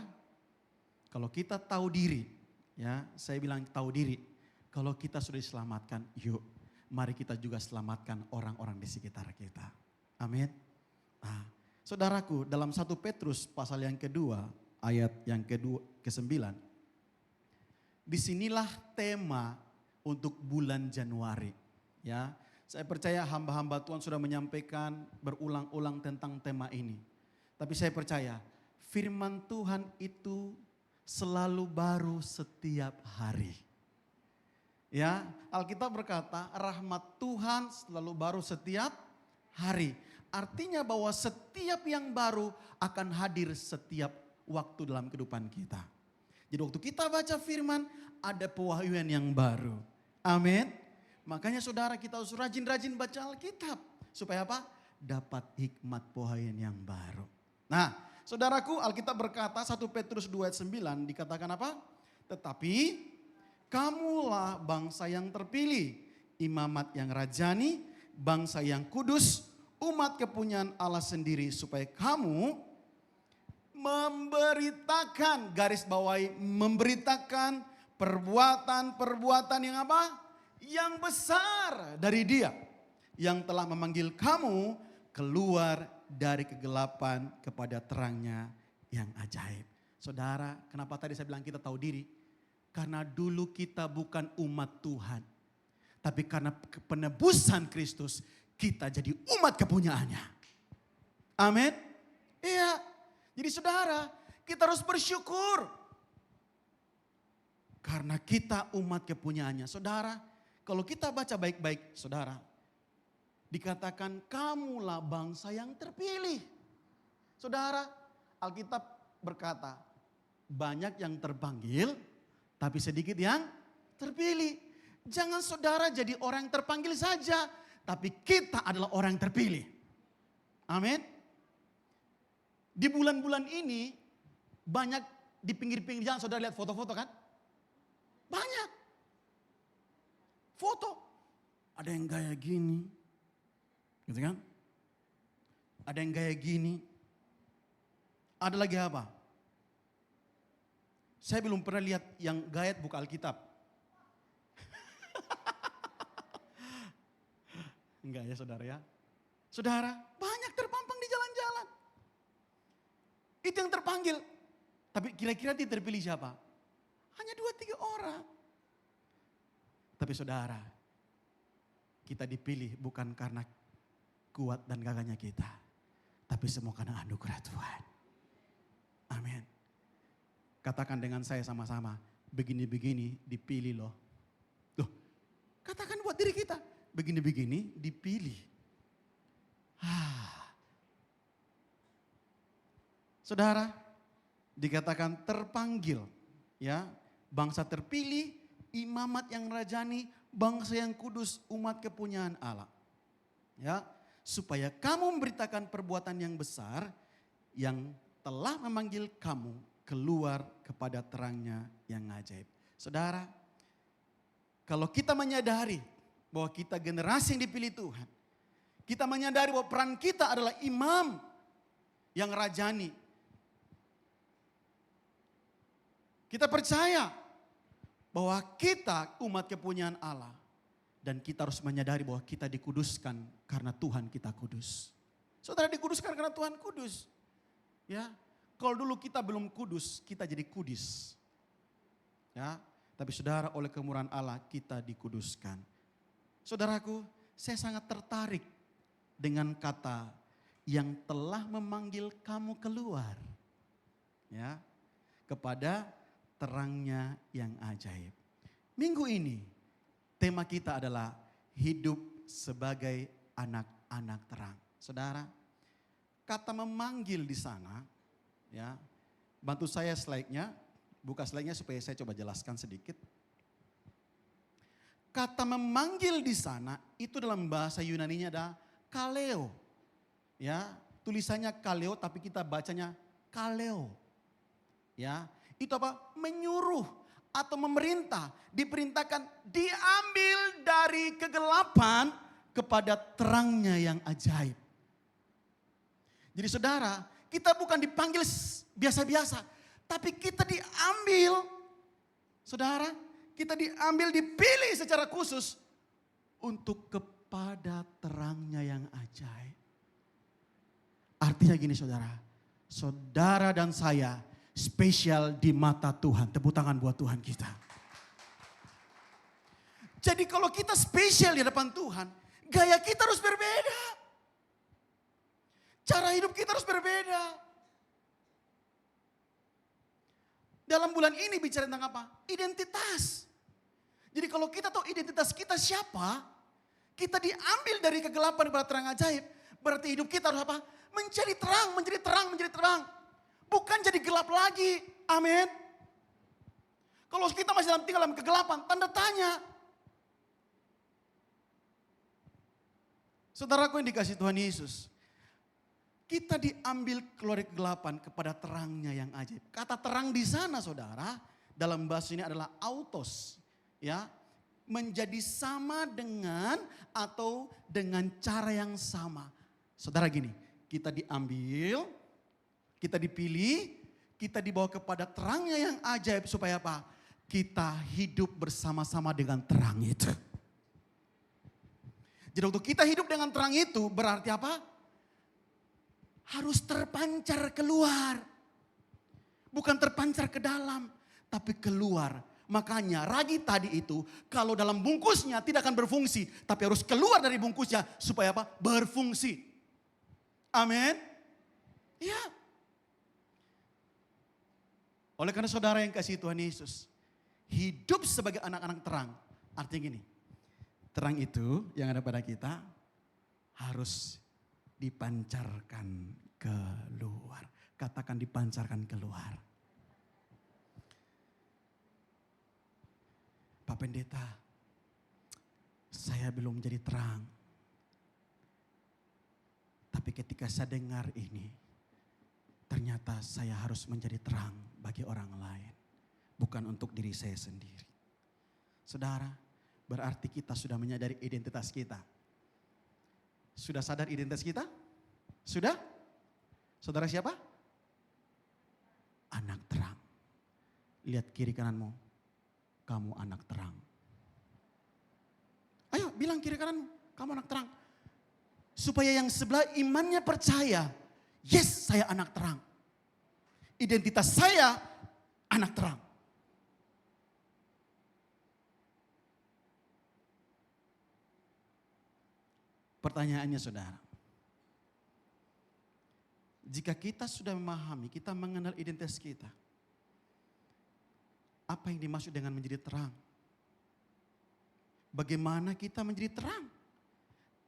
kalau kita tahu diri, ya, saya bilang tahu diri. Kalau kita sudah diselamatkan, yuk mari kita juga selamatkan orang-orang di sekitar kita. Amin. Saudaraku, dalam 1 Petrus pasal yang kedua, ayat yang ke-9. Disinilah tema untuk bulan Januari. Ya, saya percaya hamba-hamba Tuhan sudah menyampaikan berulang-ulang tentang tema ini. Tapi saya percaya firman Tuhan itu selalu baru setiap hari. Ya, Alkitab berkata rahmat Tuhan selalu baru setiap hari. Artinya bahwa setiap yang baru akan hadir setiap waktu dalam kehidupan kita. Jadi waktu kita baca firman ada pewahyuan yang baru. Amin. Makanya saudara kita harus rajin-rajin baca Alkitab. Supaya apa? Dapat hikmat pewahyuan yang baru. Nah saudaraku, Alkitab berkata 1 Petrus 2 ayat 9 dikatakan apa? Tetapi kamulah bangsa yang terpilih, imamat yang rajani, bangsa yang kudus, umat kepunyaan Allah sendiri, supaya kamu memberitakan, garis bawahi, memberitakan perbuatan-perbuatan yang apa? Yang besar dari Dia yang telah memanggil kamu keluar dari kegelapan kepada terangnya yang ajaib. Saudara, kenapa tadi saya bilang kita tahu diri? Karena dulu kita bukan umat Tuhan. Tapi karena penebusan Kristus, kita jadi umat kepunyaannya. Amin. Iya. Jadi saudara, kita harus bersyukur. Karena kita umat kepunyaannya. Saudara, kalau kita baca baik-baik, saudara, dikatakan kamulah bangsa yang terpilih. Saudara, Alkitab berkata, banyak yang terpanggil, tapi sedikit yang terpilih. Jangan saudara jadi orang yang terpanggil saja, tapi kita adalah orang yang terpilih. Amin. Di bulan-bulan ini, banyak di pinggir-pinggir jalan, saudara lihat foto-foto kan? Banyak. Foto. Ada yang gaya gini. Gitu kan? Ada yang gaya gini. Ada lagi apa? Saya belum pernah lihat yang gayat buka Alkitab. Enggak ya saudara ya. Saudara, banyak terpampang di jalan-jalan. Itu yang terpanggil. Tapi kira-kira dia terpilih siapa? Hanya 2-3 orang. Tapi saudara, kita dipilih bukan karena kuat dan gagahnya kita. Tapi semua karena anugerah Tuhan. Amin. Katakan dengan saya sama-sama, begini-begini dipilih loh. Loh, katakan buat diri kita, begini-begini dipilih. Saudara, dikatakan terpanggil, ya, bangsa terpilih, imamat yang rajani, bangsa yang kudus, umat kepunyaan Allah. Ya, supaya kamu memberitakan perbuatan yang besar yang telah memanggil kamu keluar kepada terangnya yang ajaib. Saudara, kalau kita menyadari bahwa kita generasi yang dipilih Tuhan, kita menyadari bahwa peran kita adalah imam yang rajani. Kita percaya bahwa kita umat kepunyaan Allah. Dan kita harus menyadari bahwa kita dikuduskan karena Tuhan kita kudus. Saudara, dikuduskan karena Tuhan kudus. Ya, kalau dulu kita belum kudus, kita jadi kudis. Ya, tapi saudara, oleh kemurahan Allah kita dikuduskan. Saudaraku, saya sangat tertarik dengan kata yang telah memanggil kamu keluar. Ya, kepada terangnya yang ajaib. Minggu ini tema kita adalah hidup sebagai anak-anak terang. Saudara, kata memanggil di sana, ya, bantu saya slide-nya, buka slide-nya supaya saya coba jelaskan sedikit. Kata memanggil di sana itu dalam bahasa Yunaninya ada kaleo. Ya, tulisannya kaleo tapi kita bacanya kaleo. Ya, itu apa? Menyuruh atau memerintah, diperintahkan diambil dari kegelapan kepada terangnya yang ajaib. Jadi saudara, kita bukan dipanggil biasa-biasa, tapi kita diambil, saudara, kita diambil, dipilih secara khusus untuk kepada terangnya yang ajaib. Artinya gini saudara, saudara dan saya spesial di mata Tuhan. Tepuk tangan buat Tuhan kita. Jadi kalau kita spesial di hadapan Tuhan, gaya kita harus berbeda. Cara hidup kita harus berbeda. Dalam bulan ini bicara tentang apa? Identitas. Jadi kalau kita tahu identitas kita siapa, kita diambil dari kegelapan kepada terang ajaib. Berarti hidup kita harus apa? Menjadi terang, menjadi terang, menjadi terang. Bukan jadi gelap lagi. Amin. Kalau kita masih tinggal dalam kegelapan, tanda tanya. Saudaraku yang dikasih Tuhan Yesus. Kita diambil keluar dari kegelapan kepada terangnya yang ajaib. Kata terang di sana saudara, dalam bahasa ini adalah autos. Ya, menjadi sama dengan atau dengan cara yang sama. Saudara gini, kita diambil, kita dipilih, kita dibawa kepada terangnya yang ajaib supaya apa? Kita hidup bersama-sama dengan terang itu. Jadi waktu kita hidup dengan terang itu berarti apa? Harus terpancar keluar. Bukan terpancar ke dalam, tapi keluar. Makanya ragi tadi itu kalau dalam bungkusnya tidak akan berfungsi. Tapi harus keluar dari bungkusnya supaya apa? Berfungsi. Amin. Ya. Oleh karena saudara yang kasih Tuhan Yesus, hidup sebagai anak-anak terang. Artinya gini, terang itu yang ada pada kita harus dipancarkan keluar. Katakan dipancarkan keluar. Pak Pendeta, saya belum jadi terang. Tapi ketika saya dengar ini, ternyata saya harus menjadi terang bagi orang lain. Bukan untuk diri saya sendiri. Saudara, berarti kita sudah menyadari identitas kita. Sudah sadar identitas kita? Sudah? Saudara siapa? Anak terang. Lihat kiri kananmu, kamu anak terang. Ayo bilang kiri kananmu, kamu anak terang. Supaya yang sebelah imannya percaya, yes saya anak terang. Identitas saya anak terang. Pertanyaannya saudara, jika kita sudah memahami, kita mengenal identitas kita, apa yang dimaksud dengan menjadi terang? Bagaimana kita menjadi terang?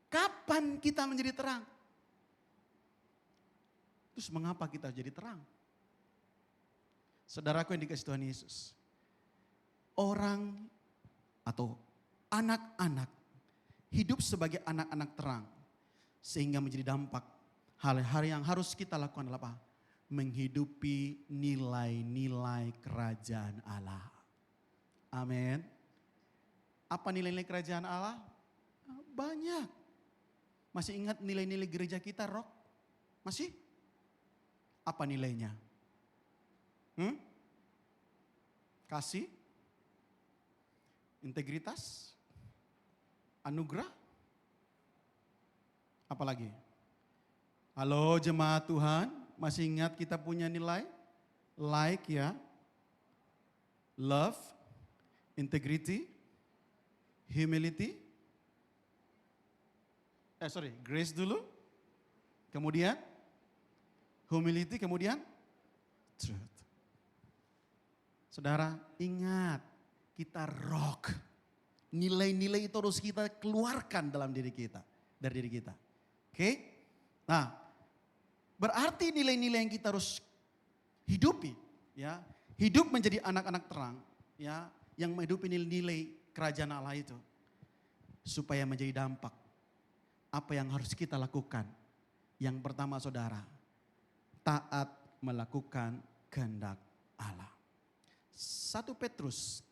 Kapan kita menjadi terang? Terus mengapa kita jadi terang? Saudaraku yang dikasihi Tuhan Yesus, orang atau anak-anak hidup sebagai anak-anak terang sehingga menjadi dampak hal-hal yang harus kita lakukan adalah apa? Menghidupi nilai-nilai kerajaan Allah. Amin. Apa nilai-nilai kerajaan Allah? Banyak. Masih ingat nilai-nilai gereja kita, Rock? Masih? Apa nilainya? Kasih? Integritas? Anugerah? Apalagi? Halo jemaat Tuhan, masih ingat kita punya nilai? Like ya, love, integrity, humility. Grace dulu. Kemudian humility, kemudian truth. Saudara, ingat kita rock. Nilai-nilai itu harus kita keluarkan dalam diri kita, dari diri kita. Oke? Nah, berarti nilai-nilai yang kita harus hidupi, ya, hidup menjadi anak-anak terang, ya, yang menghidupi nilai-nilai kerajaan Allah itu, supaya menjadi dampak. Apa yang harus kita lakukan? Yang pertama, saudara, taat melakukan kehendak Allah. 1 Petrus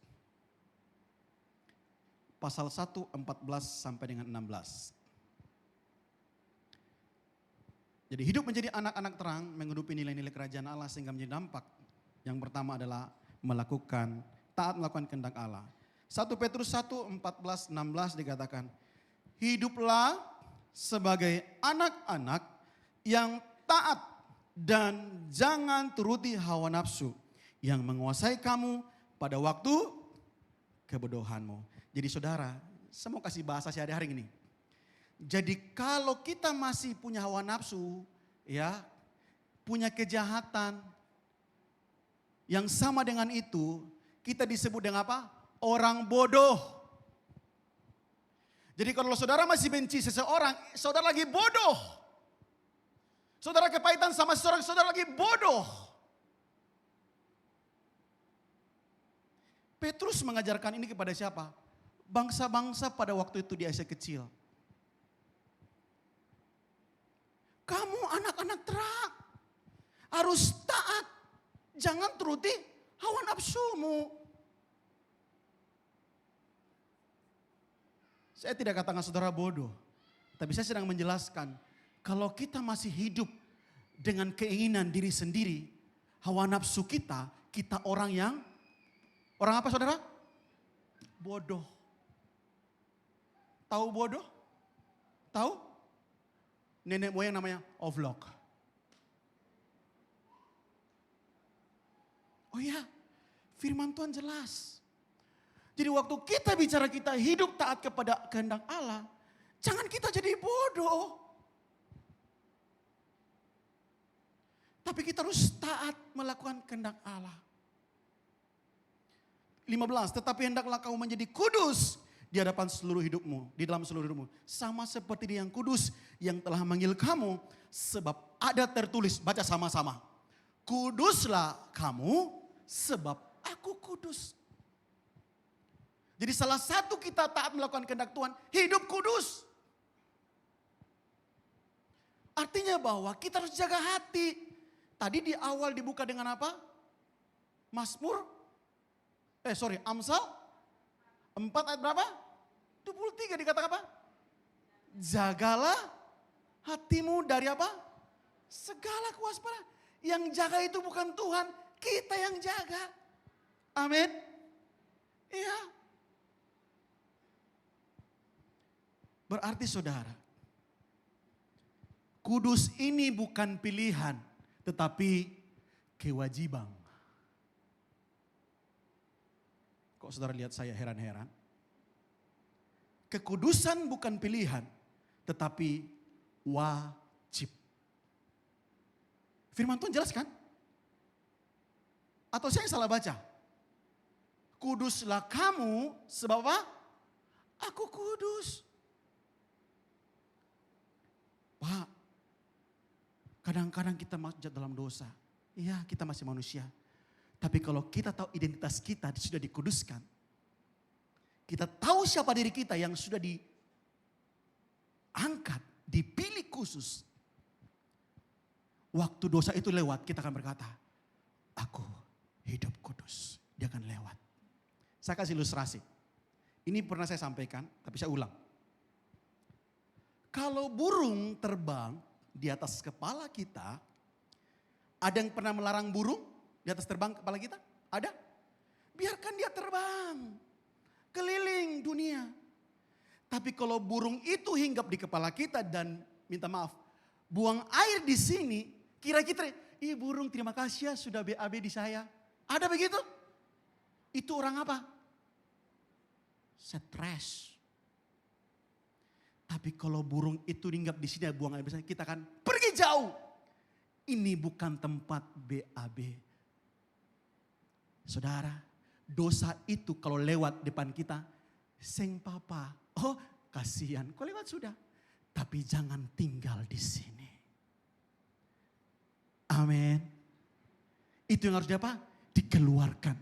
pasal 1, 14 sampai dengan 16. Jadi hidup menjadi anak-anak terang, menghidupi nilai-nilai kerajaan Allah sehingga menjadi dampak. Yang pertama adalah taat melakukan kehendak Allah. 1 Petrus 1, 14, 16 dikatakan, hiduplah sebagai anak-anak yang taat dan jangan turuti hawa nafsu yang menguasai kamu pada waktu kebodohanmu. Jadi saudara, saya mau kasih bahasa sehari-hari ini. Jadi kalau kita masih punya hawa nafsu, ya, punya kejahatan yang sama dengan itu, kita disebut dengan apa? Orang bodoh. Jadi kalau saudara masih benci seseorang, saudara lagi bodoh. Saudara kepahitan sama seseorang, saudara lagi bodoh. Petrus mengajarkan ini kepada siapa? Bangsa-bangsa pada waktu itu di Asia kecil. Kamu anak-anak terang, harus taat, jangan turuti hawa nafsumu. Saya tidak katakan saudara bodoh, tapi saya sedang menjelaskan kalau kita masih hidup dengan keinginan diri sendiri, hawa nafsu kita orang apa saudara? Bodoh. Tahu bodoh? Tahu? Nenek moyang namanya Ovlok. Oh ya, firman Tuhan jelas. Jadi waktu kita bicara kita hidup taat kepada kehendak Allah, jangan kita jadi bodoh. Tapi kita harus taat melakukan kehendak Allah. 15, tetapi hendaklah kamu menjadi kudus di hadapan seluruh hidupmu, di dalam seluruh hidupmu. Sama seperti Dia yang kudus yang telah memanggil kamu, sebab ada tertulis, baca sama-sama. Kuduslah kamu sebab aku kudus. Jadi salah satu kita taat melakukan kehendak Tuhan, hidup kudus. Artinya bahwa kita harus jaga hati. Tadi di awal dibuka dengan apa? Amsal 4 ayat berapa? 23 dikatakan apa? Jagalah hatimu dari apa? Segala kewaspadaan. Yang jaga itu bukan Tuhan, kita yang jaga. Amin. Iya. Berarti saudara, kudus ini bukan pilihan, tetapi kewajiban. Kok saudara lihat saya heran-heran? Kekudusan bukan pilihan, tetapi wajib. Firman Tuhan jelas kan? Atau saya yang salah baca? Kuduslah kamu sebab apa? Aku kudus. Pak, kadang-kadang kita masuk dalam dosa. Iya, kita masih manusia. Tapi kalau kita tahu identitas kita sudah dikuduskan. Kita tahu siapa diri kita yang sudah diangkat, dipilih khusus. Waktu dosa itu lewat, kita akan berkata, aku hidup kudus. Dia akan lewat. Saya kasih ilustrasi. Ini pernah saya sampaikan, tapi saya ulang. Kalau burung terbang di atas kepala kita, ada yang pernah melarang burung di atas terbang kepala kita? Ada? Biarkan dia terbang keliling dunia. Tapi kalau burung itu hinggap di kepala kita dan minta maaf, buang air di sini, kira-kira, burung terima kasih ya sudah BAB di saya. Ada begitu? Itu orang apa? Stres. Tapi kalau burung itu hinggap di sini buang air besar, kita akan pergi jauh. Ini bukan tempat BAB. Saudara, dosa itu kalau lewat depan kita, seng papa. Oh, kasihan, kau lewat sudah. Tapi jangan tinggal di sini. Amin. Itu yang harus apa? Dikeluarkan.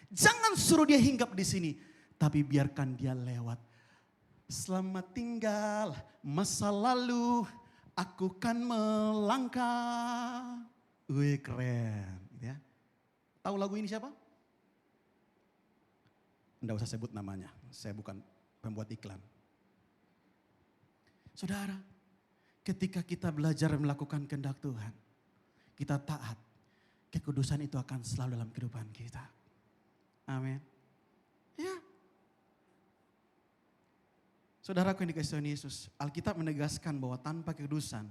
Jangan suruh dia hinggap di sini, tapi biarkan dia lewat. Selamat tinggal masa lalu, aku kan melangkah. Wih, keren. Gitu ya. Tahu lagu ini siapa? Enggak usah sebut namanya, saya bukan pembuat iklan. Saudara, ketika kita belajar melakukan kehendak Tuhan, kita taat, kekudusan itu akan selalu dalam kehidupan kita. Amin. Ya. Saudaraku yang dikasihi Tuhan Yesus, Alkitab menegaskan bahwa tanpa kekudusan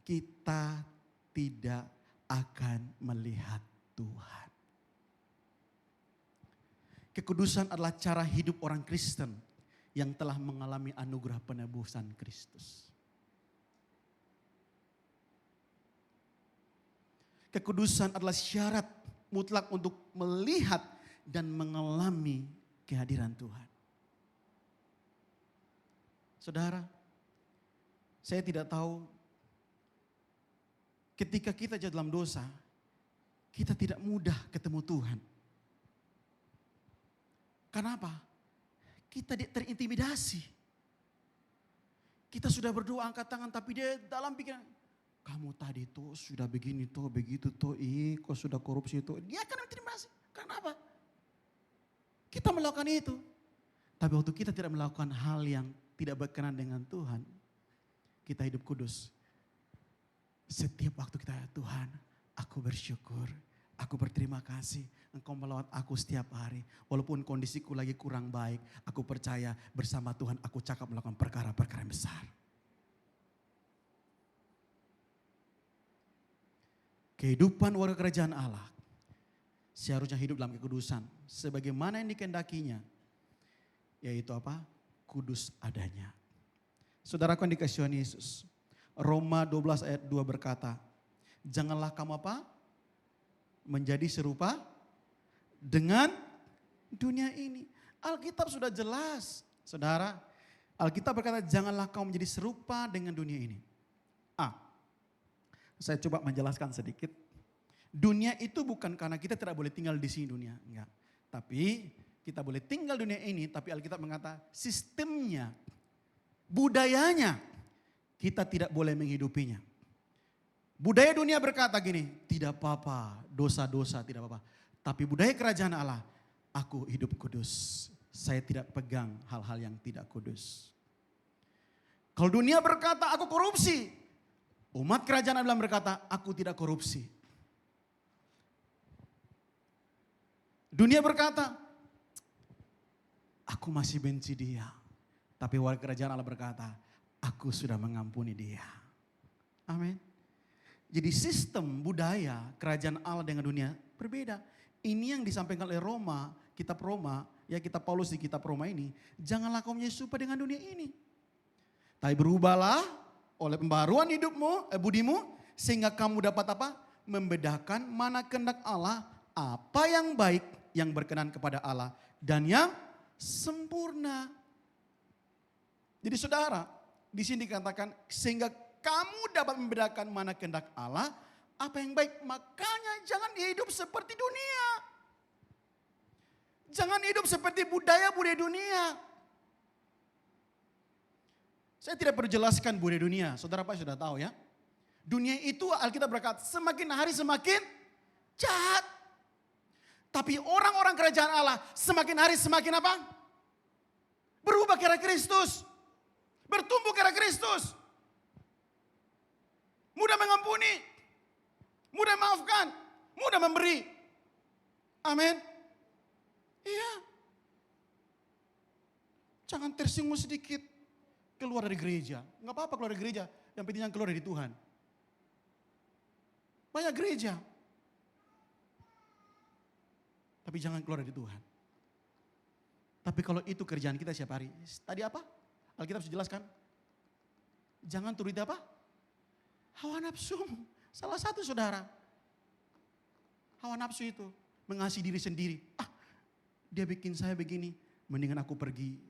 kita tidak akan melihat Tuhan. Kekudusan adalah cara hidup orang Kristen yang telah mengalami anugerah penebusan Kristus. Kekudusan adalah syarat mutlak untuk melihat dan mengalami kehadiran Tuhan. Saudara, saya tidak tahu ketika kita jatuh dalam dosa, kita tidak mudah ketemu Tuhan. Kenapa? Kita terintimidasi. Kita sudah berdoa angkat tangan tapi dia dalam pikiran, kamu tadi tuh sudah begini tuh, begitu tuh, kok sudah korupsi tuh. Dia akan terintimidasi. Kenapa? Kita melakukan itu. Tapi waktu kita tidak melakukan hal yang tidak berkenan dengan Tuhan, kita hidup kudus. Setiap waktu kita, Tuhan, aku bersyukur, aku berterima kasih, Engkau melawat aku setiap hari. Walaupun kondisiku lagi kurang baik, aku percaya bersama Tuhan aku cakap melakukan perkara-perkara yang besar. Kehidupan warga kerajaan Allah seharusnya hidup dalam kekudusan, sebagaimana yang dikehendakinya, yaitu apa? Kudus adanya. Saudaraku yang dikasihi Tuhan Yesus, Roma 12 ayat 2 berkata, janganlah kamu apa? Menjadi serupa dengan dunia ini. Alkitab sudah jelas, saudara. Alkitab berkata, janganlah kau menjadi serupa dengan dunia ini. Saya coba menjelaskan sedikit. Dunia itu bukan karena kita tidak boleh tinggal di sini dunia, enggak. Tapi kita boleh tinggal dunia ini, tapi Alkitab mengatakan sistemnya, budayanya, kita tidak boleh menghidupinya. Budaya dunia berkata gini, tidak apa-apa, dosa-dosa tidak apa-apa. Tapi budaya kerajaan Allah, aku hidup kudus. Saya tidak pegang hal-hal yang tidak kudus. Kalau dunia berkata aku korupsi, umat kerajaan Allah berkata aku tidak korupsi. Dunia berkata aku masih benci dia. Tapi warga kerajaan Allah berkata aku sudah mengampuni dia. Amin. Jadi sistem budaya kerajaan Allah dengan dunia berbeda. Ini yang disampaikan oleh Roma, kitab Roma, ya kitab Paulus di kitab Roma ini. Janganlah kau menjadi serupa dengan dunia ini. Tapi berubahlah oleh pembaruan hidupmu, budimu, sehingga kamu dapat apa? Membedakan mana kehendak Allah, apa yang baik, yang berkenan kepada Allah, dan yang sempurna. Jadi saudara, di sini dikatakan sehingga kamu dapat membedakan mana kehendak Allah, apa yang baik. Makanya jangan hidup seperti dunia. Jangan hidup seperti budaya-budaya dunia. Saya tidak perlu jelaskan budaya dunia, saudara pasti sudah tahu ya. Dunia itu Alkitab berkata semakin hari semakin jahat. Tapi orang-orang kerajaan Allah semakin hari semakin apa? Berubah ke arah Kristus. Bertumbuh ke arah Kristus. Mudah mengampuni. Mudah maafkan. Mudah memberi. Amin. Iya. Jangan tersinggung sedikit. Keluar dari gereja. Enggak apa-apa keluar dari gereja. Yang penting jangan keluar dari Tuhan. Banyak gereja. Tapi jangan keluar dari Tuhan. Tapi kalau itu kerjaan kita setiap hari. Tadi apa? Alkitab sudah jelaskan. Jangan turuti apa? Hawa nafsu. Salah satu saudara. Hawa nafsu itu. Mengasihi diri sendiri. Dia bikin saya begini. Mendingan aku pergi.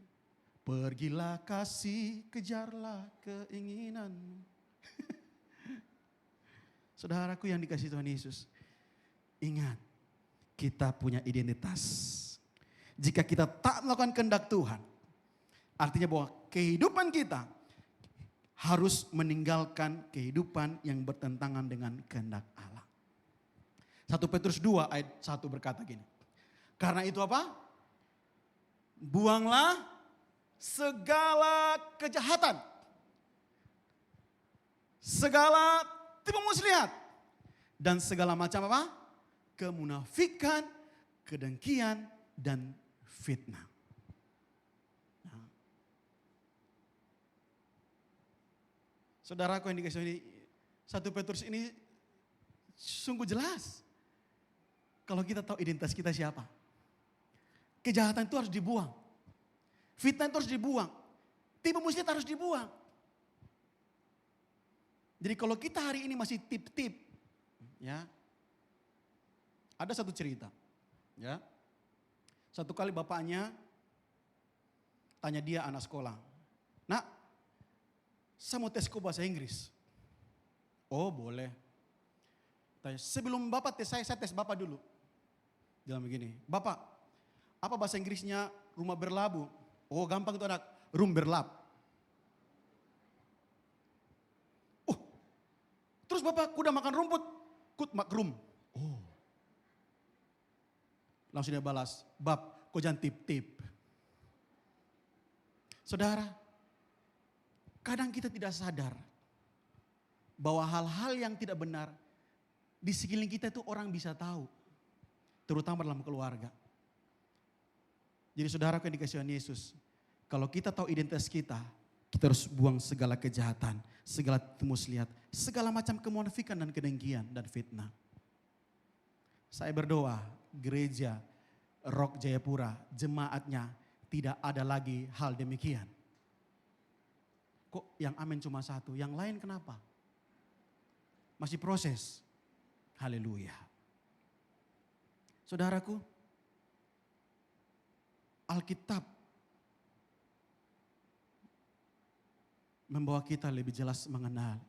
Pergilah kasih, kejarlah keinginanmu. Saudaraku yang dikasihi Tuhan Yesus. Ingat, kita punya identitas. Jika kita tak melakukan kehendak Tuhan, artinya bahwa kehidupan kita harus meninggalkan kehidupan yang bertentangan dengan kehendak Allah. 1 Petrus 2 ayat 1 berkata gini. Karena itu apa? Buanglah segala kejahatan. Segala tipu muslihat. Dan segala macam apa? Kemunafikan, kedengkian, dan fitnah. Saudaraku yang dikasihi, 1 Petrus ini sungguh jelas. Kalau kita tahu identitas kita siapa. Kejahatan itu harus dibuang. Fitnah itu harus dibuang. Tipu muslihat harus dibuang. Jadi kalau kita hari ini masih tip-tip, ya, ada satu cerita, ya. Satu kali bapaknya tanya dia anak sekolah, "Nak, saya mau tes kau bahasa Inggris." "Oh boleh." Tanya, "Sebelum bapak tes saya tes bapak dulu." Dia bilang begini, "Bapak, apa bahasa Inggrisnya rumah berlabu?" "Oh gampang itu anak, room berlap." "Oh, terus bapak kuda makan rumput?" "Kut makrum." "Oh." Langsung dia balas, "Bab, kau jangan tip-tip." Saudara, kadang kita tidak sadar bahwa hal-hal yang tidak benar di sekeliling kita itu orang bisa tahu. Terutama dalam keluarga. Jadi saudara yang dikasihi Tuhan Yesus, kalau kita tahu identitas kita harus buang segala kejahatan, segala tipu muslihat, segala macam kemunafikan dan kedengkian dan fitnah. Saya berdoa, gereja Rock Jayapura, jemaatnya tidak ada lagi hal demikian. Kok yang amin cuma satu, yang lain kenapa? Masih proses. Haleluya. Saudaraku, Alkitab membawa kita lebih jelas mengenal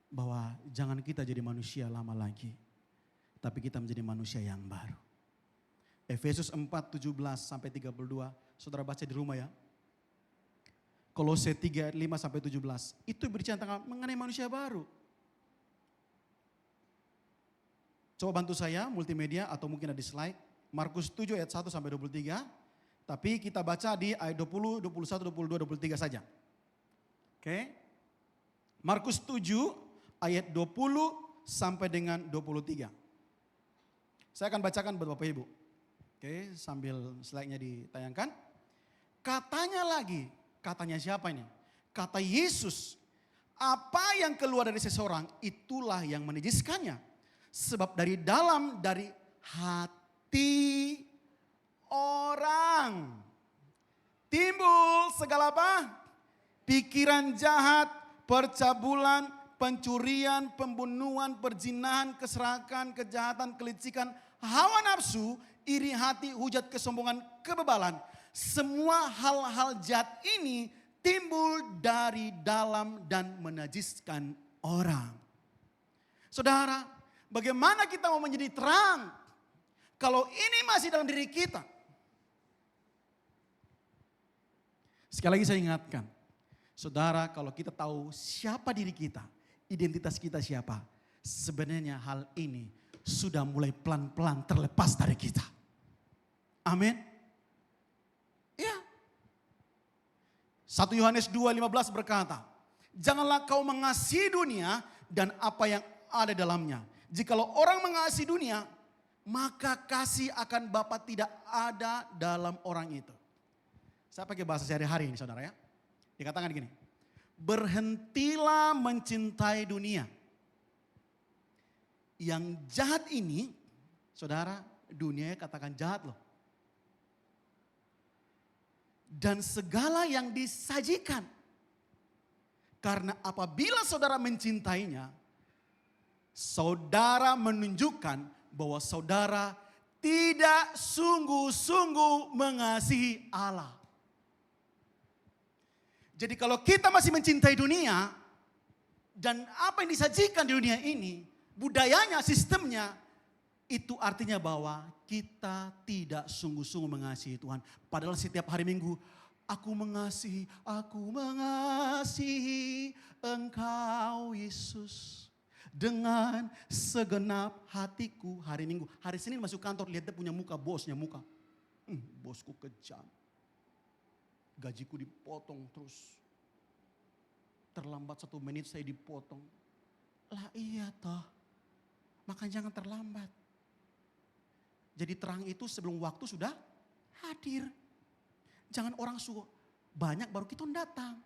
bahwa jangan kita jadi manusia lama lagi, tapi kita menjadi manusia yang baru. Efesus 4:17-32, saudara baca di rumah ya. Kolose 3:5-17, itu berbicara tentang mengenai manusia baru. Coba bantu saya multimedia atau mungkin ada di slide. Markus 7 ayat 1-23, tapi kita baca di ayat 20, 21, 22, 23 saja. Oke. Markus 7 ayat 20 sampai dengan 23. Saya akan bacakan buat Bapak Ibu. Oke, sambil slide-nya ditayangkan. Katanya lagi, katanya siapa ini? Kata Yesus, apa yang keluar dari seseorang itulah yang menajiskannya. Sebab dari dalam, dari hati orang timbul segala apa? Pikiran jahat, percabulan, pencurian, pembunuhan, perzinahan, keserakahan, kejahatan, kelicikan, hawa nafsu, iri hati, hujat, kesombongan, kebebalan. Semua hal-hal jahat ini timbul dari dalam dan menajiskan orang. Saudara, bagaimana kita mau menjadi terang kalau ini masih dalam diri kita? Sekali lagi saya ingatkan, saudara, kalau kita tahu siapa diri kita, identitas kita siapa, sebenarnya hal ini sudah mulai pelan-pelan terlepas dari kita. Amin. Ya. 1 Yohanes 2:15 berkata, janganlah kau mengasihi dunia dan apa yang ada dalamnya. Jikalau orang mengasihi dunia, maka kasih akan Bapa tidak ada dalam orang itu. Saya pakai bahasa sehari-hari ini saudara ya. Dikatakan gini, berhentilah mencintai dunia. Yang jahat ini, saudara, dunia katakan jahat loh. Dan segala yang disajikan. Karena apabila saudara mencintainya, saudara menunjukkan bahwa saudara tidak sungguh-sungguh mengasihi Allah. Jadi kalau kita masih mencintai dunia, dan apa yang disajikan di dunia ini, budayanya, sistemnya, itu artinya bahwa kita tidak sungguh-sungguh mengasihi Tuhan. Padahal setiap hari Minggu, aku mengasihi Engkau Yesus. Dengan segenap hatiku. Hari Minggu, hari Senin masuk kantor, lihat dia punya muka, bosnya muka. Bosku kejam. Gajiku dipotong terus. Terlambat 1 menit saya dipotong. Lah iya toh. Makanya jangan terlambat. Jadi terang itu sebelum waktu sudah hadir. Jangan orang suruh banyak baru kita datang.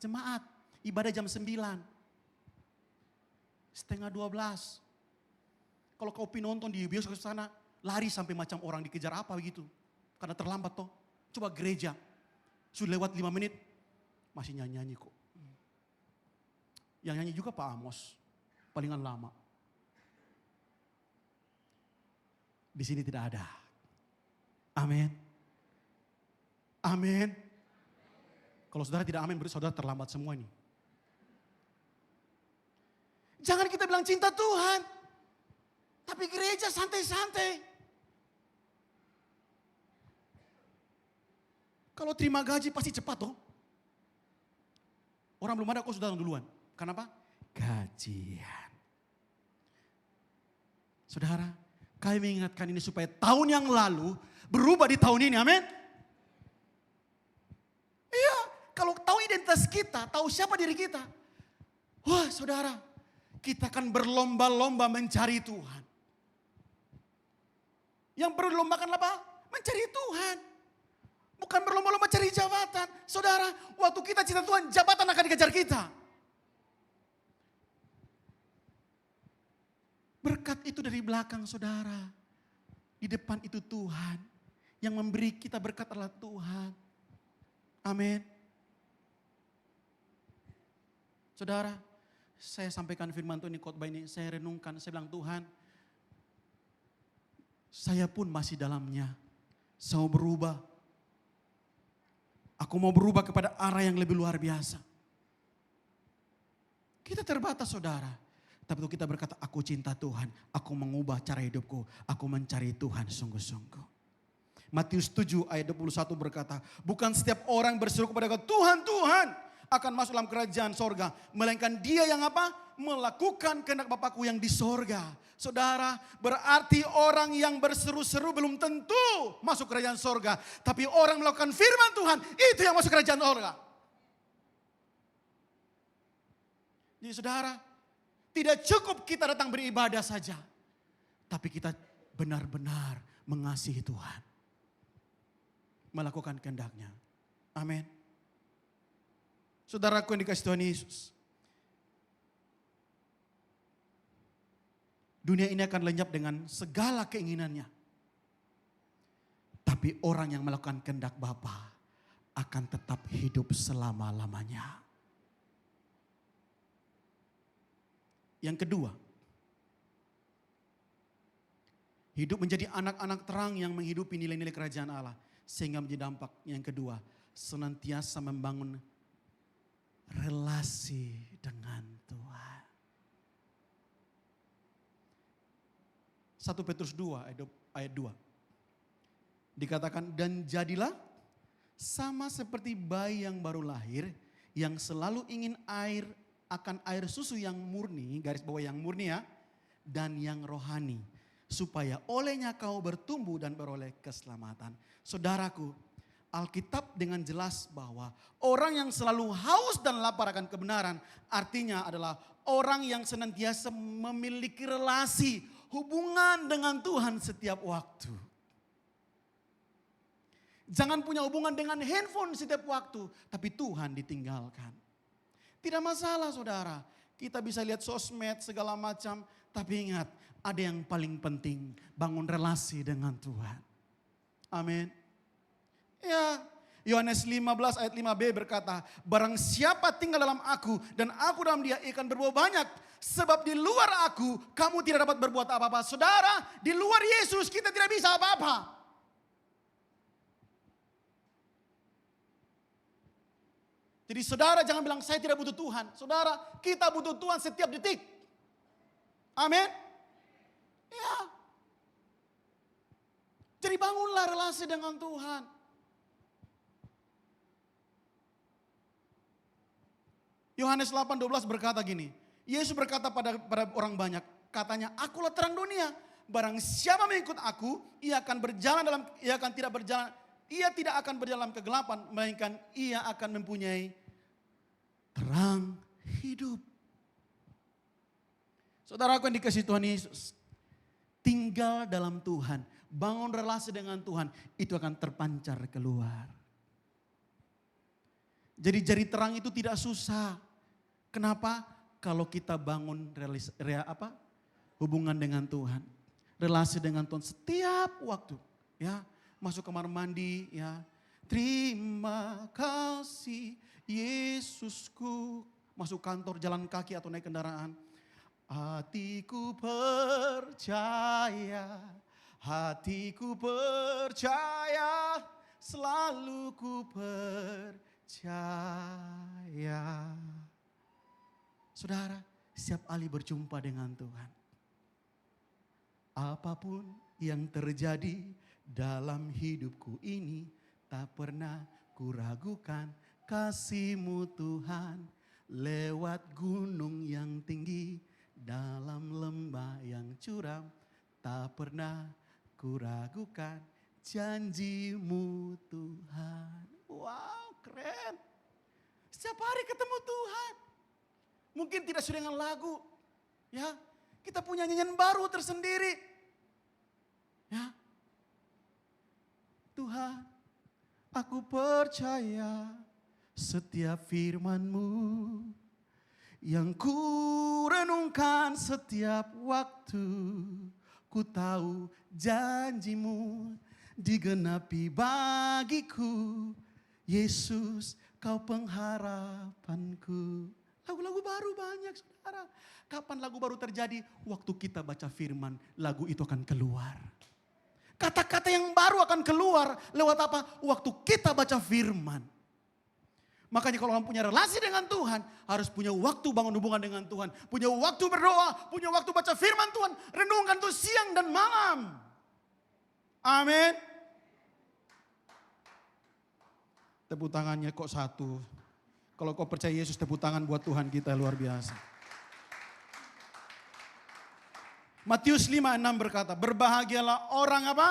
Jemaat, ibadah jam 9. Setengah 12. Kalau kau nonton di bioskop sana, lari sampai macam orang dikejar apa begitu. Karena terlambat toh. Coba gereja. Sudah lewat 5 menit, masih nyanyi kok. Yang nyanyi juga Pak Amos, palingan lama. Di sini tidak ada. Amin. Amin. Kalau saudara tidak amin, berarti saudara terlambat semua ini. Jangan kita bilang cinta Tuhan, tapi gereja santai-santai. Kalau terima gaji pasti cepat toh. Orang belum ada kok sudah duluan. Kenapa? Gajian. Saudara, kami mengingatkan ini supaya tahun yang lalu berubah di tahun ini, amin. Iya, kalau tahu identitas kita, tahu siapa diri kita. Wah saudara, kita akan berlomba-lomba mencari Tuhan. Yang perlu dilombakan apa? Mencari Tuhan. Bukan berlomba-lomba cari jabatan. Saudara, waktu kita cinta Tuhan, jabatan akan dikejar kita. Berkat itu dari belakang saudara. Di depan itu Tuhan. Yang memberi kita berkat adalah Tuhan. Amin. Saudara, saya sampaikan firman Tuhan di khotbah ini. Saya renungkan, saya bilang Tuhan. Saya pun masih dalamnya. Saya mau berubah. Aku mau berubah kepada arah yang lebih luar biasa. Kita terbatas saudara. Tapi itu kita berkata, aku cinta Tuhan. Aku mengubah cara hidupku. Aku mencari Tuhan sungguh-sungguh. Matius 7 ayat 21 berkata, bukan setiap orang berseru kepada Tuhan, Tuhan akan masuk dalam kerajaan sorga. Melainkan dia yang apa? Melakukan kehendak Bapakku yang di sorga. Saudara, berarti orang yang berseru-seru belum tentu masuk kerajaan sorga. Tapi orang melakukan firman Tuhan, itu yang masuk kerajaan sorga. Jadi saudara, tidak cukup kita datang beribadah saja. Tapi kita benar-benar mengasihi Tuhan. Melakukan kehendaknya. Amin. Saudaraku yang dikasihi Tuhan Yesus. Dunia ini akan lenyap dengan segala keinginannya. Tapi orang yang melakukan kehendak Bapa akan tetap hidup selama-lamanya. Yang kedua, hidup menjadi anak-anak terang yang menghidupi nilai-nilai kerajaan Allah. Sehingga menjadi dampak yang kedua, senantiasa membangun relasi dengan Tuhan. 1 Petrus 2 ayat 2. Dikatakan, dan jadilah sama seperti bayi yang baru lahir, yang selalu ingin akan air susu yang murni, garis bawah yang murni ya, dan yang rohani, supaya olehnya kau bertumbuh dan beroleh keselamatan. Saudaraku, Alkitab dengan jelas bahwa orang yang selalu haus dan lapar akan kebenaran, artinya adalah orang yang senantiasa memiliki relasi, hubungan dengan Tuhan setiap waktu. Jangan punya hubungan dengan handphone setiap waktu, tapi Tuhan ditinggalkan. Tidak masalah saudara, kita bisa lihat sosmed segala macam, tapi ingat ada yang paling penting, bangun relasi dengan Tuhan. Amin. Ya, Yohanes 15 ayat 5b berkata, barang siapa tinggal dalam aku dan aku dalam dia akan berbuah banyak. Sebab di luar aku kamu tidak dapat berbuat apa-apa. Saudara, di luar Yesus kita tidak bisa apa-apa. Jadi saudara jangan bilang saya tidak butuh Tuhan. Saudara, kita butuh Tuhan setiap detik. Amin. Ya. Jadi bangunlah relasi dengan Tuhan. Yohanes 8:12 berkata gini. Yesus berkata pada orang banyak, katanya, akulah terang dunia. Barang siapa mengikut aku, ia tidak akan berjalan dalam kegelapan, melainkan ia akan mempunyai terang hidup. Saudaraku yang dikasihi Tuhan Yesus, tinggal dalam Tuhan, bangun relasi dengan Tuhan, itu akan terpancar keluar. Jadi jari terang itu tidak susah. Kenapa? Kalau kita bangun hubungan dengan Tuhan, relasi dengan Tuhan setiap waktu, ya, masuk kamar mandi, ya, terima kasih Yesusku, masuk kantor jalan kaki atau naik kendaraan, hatiku percaya, selalu ku percaya. Saudara, setiap kali berjumpa dengan Tuhan, apapun yang terjadi dalam hidupku ini, tak pernah kuragukan kasih-Mu Tuhan. Lewat gunung yang tinggi, dalam lembah yang curam, tak pernah kuragukan janji-Mu Tuhan. Wow, keren. Setiap hari ketemu Tuhan. Mungkin tidak sesuai dengan lagu, ya. Kita punya nyanyian baru tersendiri, ya. Tuhan, aku percaya setiap firman-Mu yang ku renungkan setiap waktu. Ku tahu janji-Mu digenapi bagiku. Yesus, Kau pengharapanku. Lagu-lagu baru banyak saudara. Kapan lagu baru terjadi? Waktu kita baca firman, lagu itu akan keluar. Kata-kata yang baru akan keluar lewat apa? Waktu kita baca firman. Makanya kalau orang punya relasi dengan Tuhan, harus punya waktu bangun hubungan dengan Tuhan. Punya waktu berdoa, punya waktu baca firman Tuhan. Renungkan tuh siang dan malam. Amin. Tepuk tangannya kok satu. Kalau kau percaya Yesus, tepuk tangan buat Tuhan kita luar biasa. Matius 5:6 berkata, berbahagialah orang apa?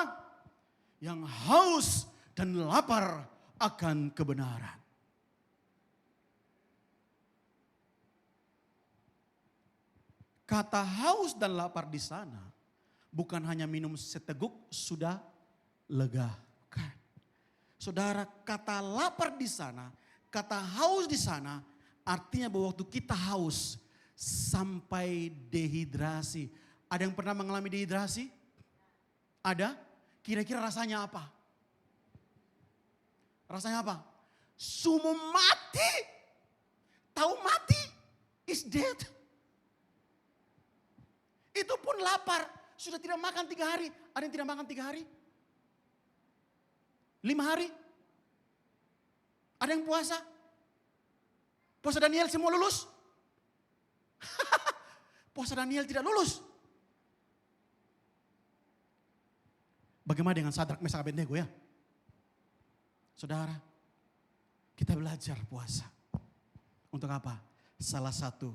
Yang haus dan lapar akan kebenaran. Kata haus dan lapar di sana bukan hanya minum seteguk sudah lega. Kan? Saudara, kata lapar di sana, kata haus di sana artinya bahwa waktu kita haus sampai dehidrasi. Ada yang pernah mengalami dehidrasi? Ada? Kira-kira rasanya apa? Rasanya apa? Sumu mati. Tahu mati? Is dead. Itu pun lapar. Sudah tidak makan 3 hari. Ada yang tidak makan 3 hari? 5 hari? Ada yang puasa? Puasa Daniel semua lulus? Puasa Daniel tidak lulus. Bagaimana dengan Sadrak, Mesak, Abednego ya? Saudara, kita belajar puasa. Untuk apa? Salah satu,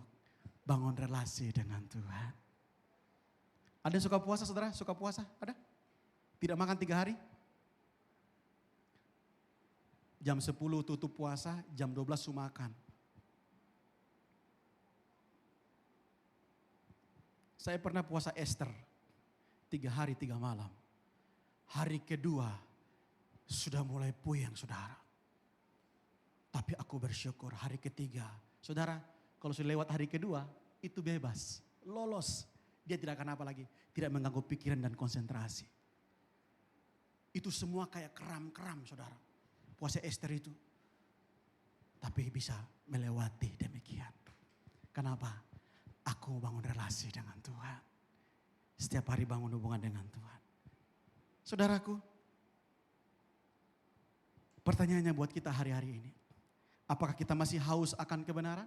bangun relasi dengan Tuhan. Ada yang suka puasa saudara? Suka puasa? Ada? Tidak makan 3 hari? Jam 10 tutup puasa, jam 12 makan. Saya pernah puasa Esther, 3 hari 3 malam. Hari kedua sudah mulai puyeng saudara. Tapi aku bersyukur hari ketiga. Saudara, kalau sudah lewat hari kedua, itu bebas, lolos. Dia tidak akan apa lagi, tidak mengganggu pikiran dan konsentrasi. Itu semua kayak keram-keram saudara. Puasa Esther itu. Tapi bisa melewati demikian. Kenapa? Aku bangun relasi dengan Tuhan. Setiap hari bangun hubungan dengan Tuhan. Saudaraku, pertanyaannya buat kita hari-hari ini. Apakah kita masih haus akan kebenaran?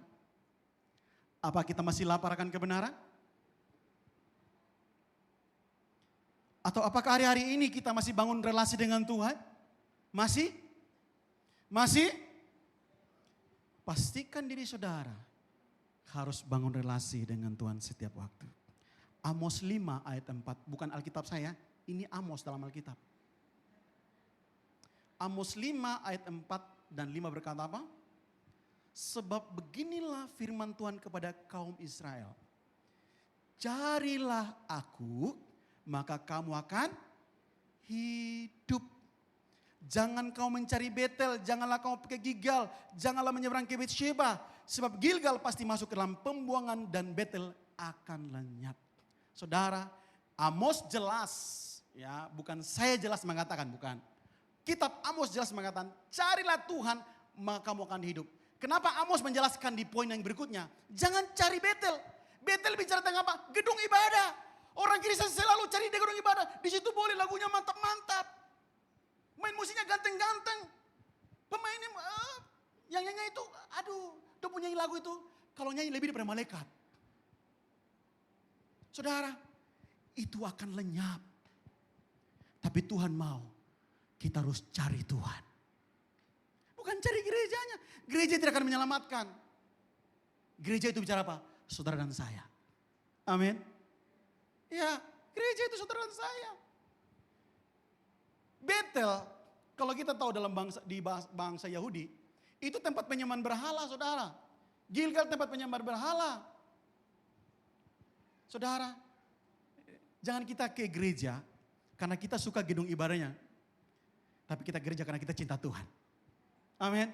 Apa kita masih lapar akan kebenaran? Atau apakah hari-hari ini kita masih bangun relasi dengan Tuhan? Masih? Masih? Pastikan diri saudara harus bangun relasi dengan Tuhan setiap waktu. Amos 5 ayat 4, bukan Alkitab saya, ini Amos dalam Alkitab. Amos 5 ayat 4 dan 5 berkata apa? Sebab beginilah firman Tuhan kepada kaum Israel. Carilah aku, maka kamu akan hidup. Jangan kau mencari Betel, janganlah kau pakai Gilgal, janganlah menyeberang ke Betsheba. Sebab Gilgal pasti masuk ke dalam pembuangan dan Betel akan lenyap. Saudara, Amos jelas, ya bukan saya jelas mengatakan, bukan. Kitab Amos jelas mengatakan, carilah Tuhan maka kamu akan hidup. Kenapa Amos menjelaskan di poin yang berikutnya? Jangan cari Betel. Betel bicara tentang apa? Gedung ibadah. Orang Kristen selalu cari di gedung ibadah. Di situ boleh lagunya mantap-mantap. Main musiknya ganteng-ganteng. Pemainnya yang nyanyi itu, aduh, dia punya lagu itu. Kalau nyanyi lebih daripada malaikat. Saudara, itu akan lenyap. Tapi Tuhan mau kita harus cari Tuhan. Bukan cari gerejanya. Gereja tidak akan menyelamatkan. Gereja itu bicara apa? Saudara dan saya. Amin. Ya, gereja itu saudara dan saya. Betel, kalau kita tahu dalam bangsa Yahudi, itu tempat penyembahan berhala, saudara. Gilgal tempat penyembahan berhala. Saudara, jangan kita ke gereja karena kita suka gedung ibadahnya. Tapi kita gereja karena kita cinta Tuhan. Amin.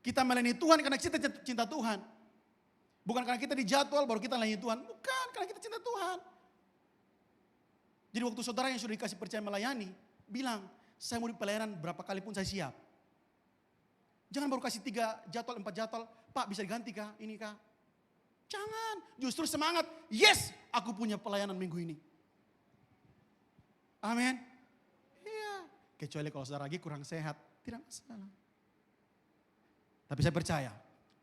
Kita melayani Tuhan karena kita cinta Tuhan. Bukan karena kita dijadwal baru kita melayani Tuhan. Bukan, karena kita cinta Tuhan. Jadi waktu saudara yang sudah dikasih percaya melayani, bilang, saya mau di pelayanan berapa kali pun saya siap. Jangan baru kasih 3 jadwal, 4 jadwal, Pak bisa diganti kah, ini kah? Jangan, justru semangat, yes aku punya pelayanan minggu ini. Amin. Iya, kecuali kalau saudara lagi kurang sehat, tidak masalah. Tapi saya percaya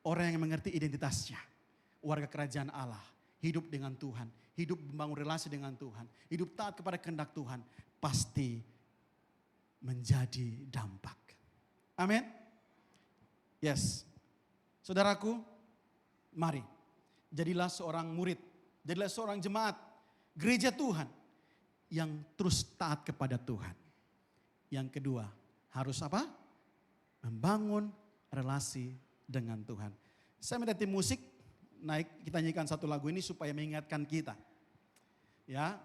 orang yang mengerti identitasnya, warga kerajaan Allah, hidup dengan Tuhan, hidup membangun relasi dengan Tuhan, hidup taat kepada kehendak Tuhan, pasti menjadi dampak. Amin. Yes. Saudaraku, mari jadilah seorang murid, jadilah seorang jemaat gereja Tuhan yang terus taat kepada Tuhan. Yang kedua, harus apa? Membangun relasi dengan Tuhan. Saya minta tim musik naik, kita nyanyikan satu lagu ini supaya mengingatkan kita. Ya,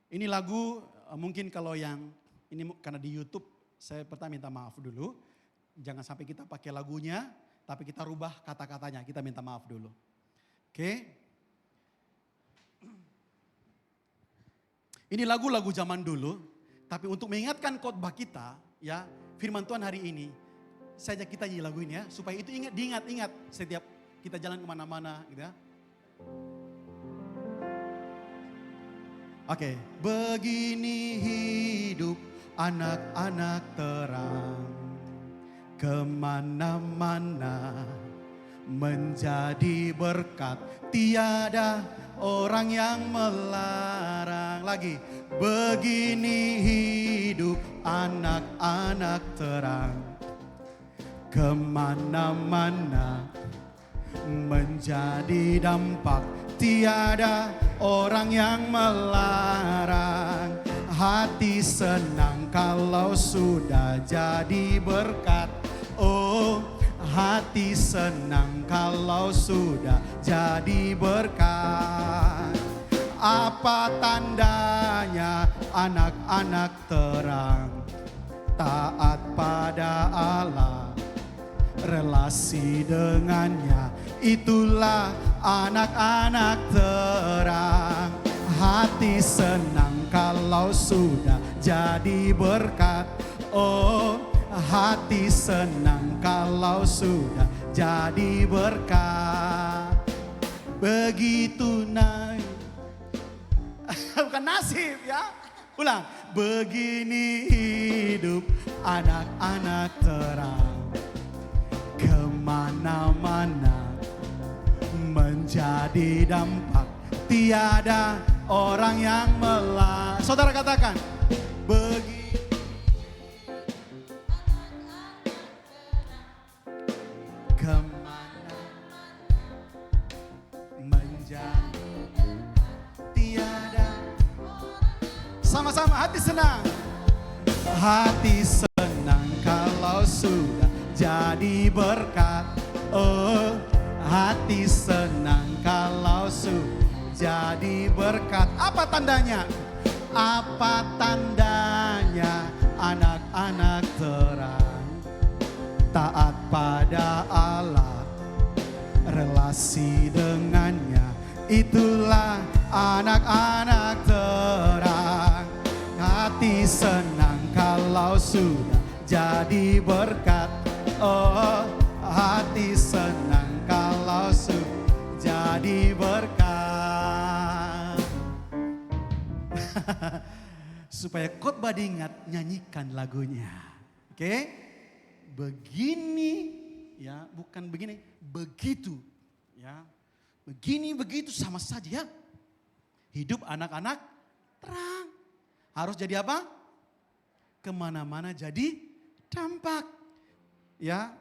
ini lagu mungkin kalau yang ini karena di YouTube, saya pertama minta maaf dulu. Jangan sampai kita pakai lagunya, tapi kita rubah kata-katanya, kita minta maaf dulu. Oke. Ini lagu-lagu zaman dulu, tapi untuk mengingatkan khotbah kita, ya, firman Tuhan hari ini, saya ajak kita nyanyi lagu ini ya, supaya itu diingat setiap kita jalan kemana-mana gitu ya. Oke. Begini hidup anak-anak terang, kemana-mana menjadi berkat, tiada orang yang melarang. Lagi, begini hidup anak-anak terang, kemana-mana menjadi dampak, tiada orang yang melarang. Hati senang kalau sudah jadi berkat. Oh, hati senang kalau sudah jadi berkat. Apa tandanya anak-anak terang, taat pada Allah, relasi dengannya, itulah anak-anak terang. Hati senang kalau sudah jadi berkat. Oh, hati senang kalau sudah jadi berkat. Begitu naik. Bukan nasib ya. Ulang. Begini hidup anak-anak terang, kemana-mana menjadi dampak, tiada orang yang melarang. Saudara katakan, begini kemana menjadi tiada. Sama-sama hati senang. Hati senang kalau sudah jadi berkat. Oh, hati senang kalau sudah jadi berkat. Apa tandanya? Apa tandanya anak-anak terang, taat pada Allah, relasi dengannya, itulah anak-anak terang. Hati senang kalau sudah jadi berkat. Oh, hati senang kalau sudah jadi berkat. Supaya khotbah diingat, nyanyikan lagunya. Oke? Begini, ya, bukan begini, begitu. Ya, begini, begitu sama saja ya. Hidup anak-anak terang. Harus jadi apa? Kemana-mana jadi dampak. Ya,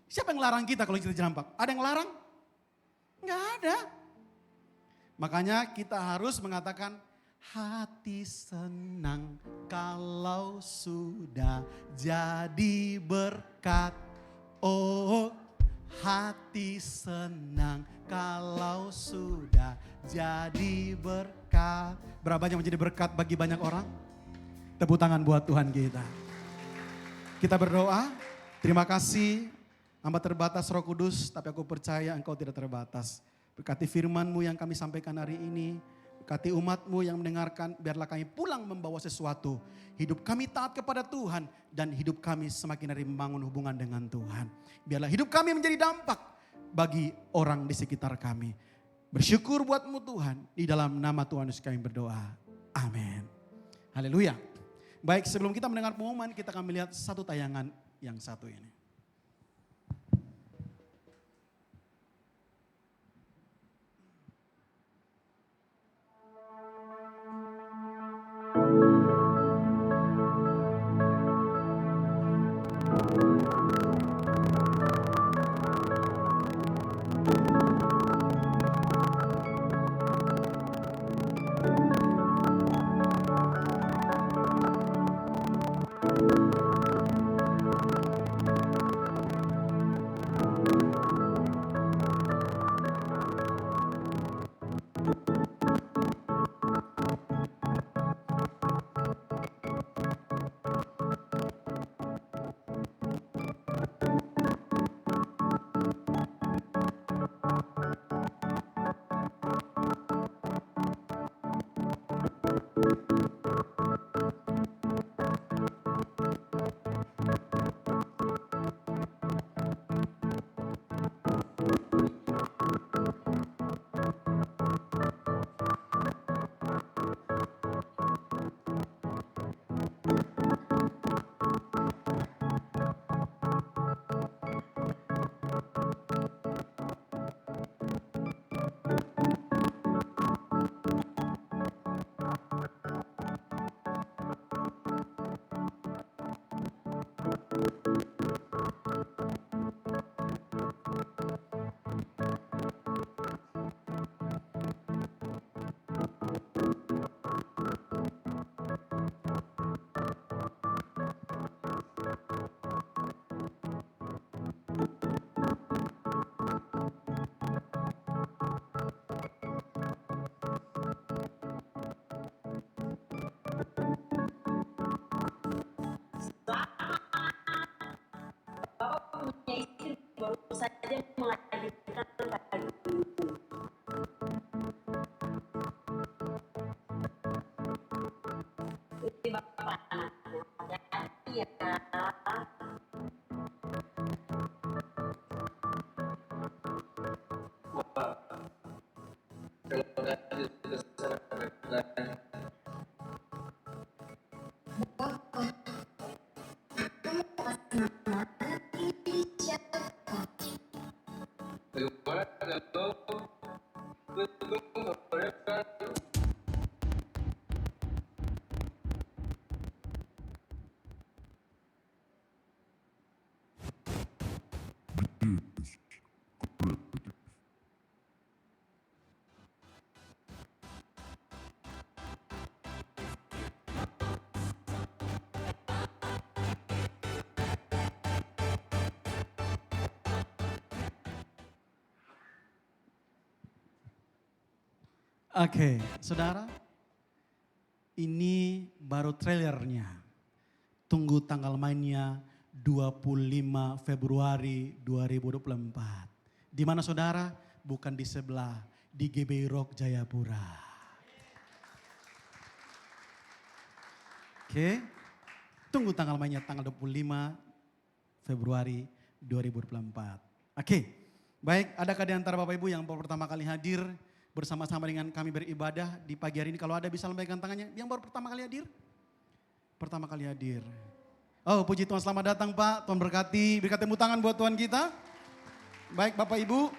siapa yang larang kita kalau kita dampak? Ada yang larang? Enggak ada. Makanya kita harus mengatakan, hati senang kalau sudah jadi berkat. Oh, hati senang kalau sudah jadi berkat. Berapa banyak menjadi berkat bagi banyak orang? Tepuk tangan buat Tuhan kita. Kita berdoa, terima kasih hamba terbatas Roh Kudus, tapi aku percaya Engkau tidak terbatas. Berkati firman-Mu yang kami sampaikan hari ini, berkati umat-Mu yang mendengarkan, biarlah kami pulang membawa sesuatu. Hidup kami taat kepada Tuhan dan hidup kami semakin hari membangun hubungan dengan Tuhan. Biarlah hidup kami menjadi dampak bagi orang di sekitar kami. Bersyukur buat-Mu Tuhan, di dalam nama Tuhan Yesus kami berdoa. Amin. Haleluya. Baik, sebelum kita mendengar pengumuman, kita akan melihat satu tayangan yang satu ini. Oke, saudara, ini baru trailernya. Tunggu tanggal mainnya 25 Februari 2024. Di mana saudara? Bukan di sebelah, di GBI Rock Jayapura. Oke, tunggu tanggal mainnya tanggal 25 Februari 2024. Oke, baik, adakah di antara Bapak Ibu yang baru pertama kali hadir bersama-sama dengan kami beribadah di pagi hari ini? Kalau ada bisa lambaikan tangannya. Yang baru pertama kali hadir? Pertama kali hadir. Oh, puji Tuhan, selamat datang Pak. Tuhan berkati, berikan tepuk tangan buat Tuhan kita. Baik Bapak Ibu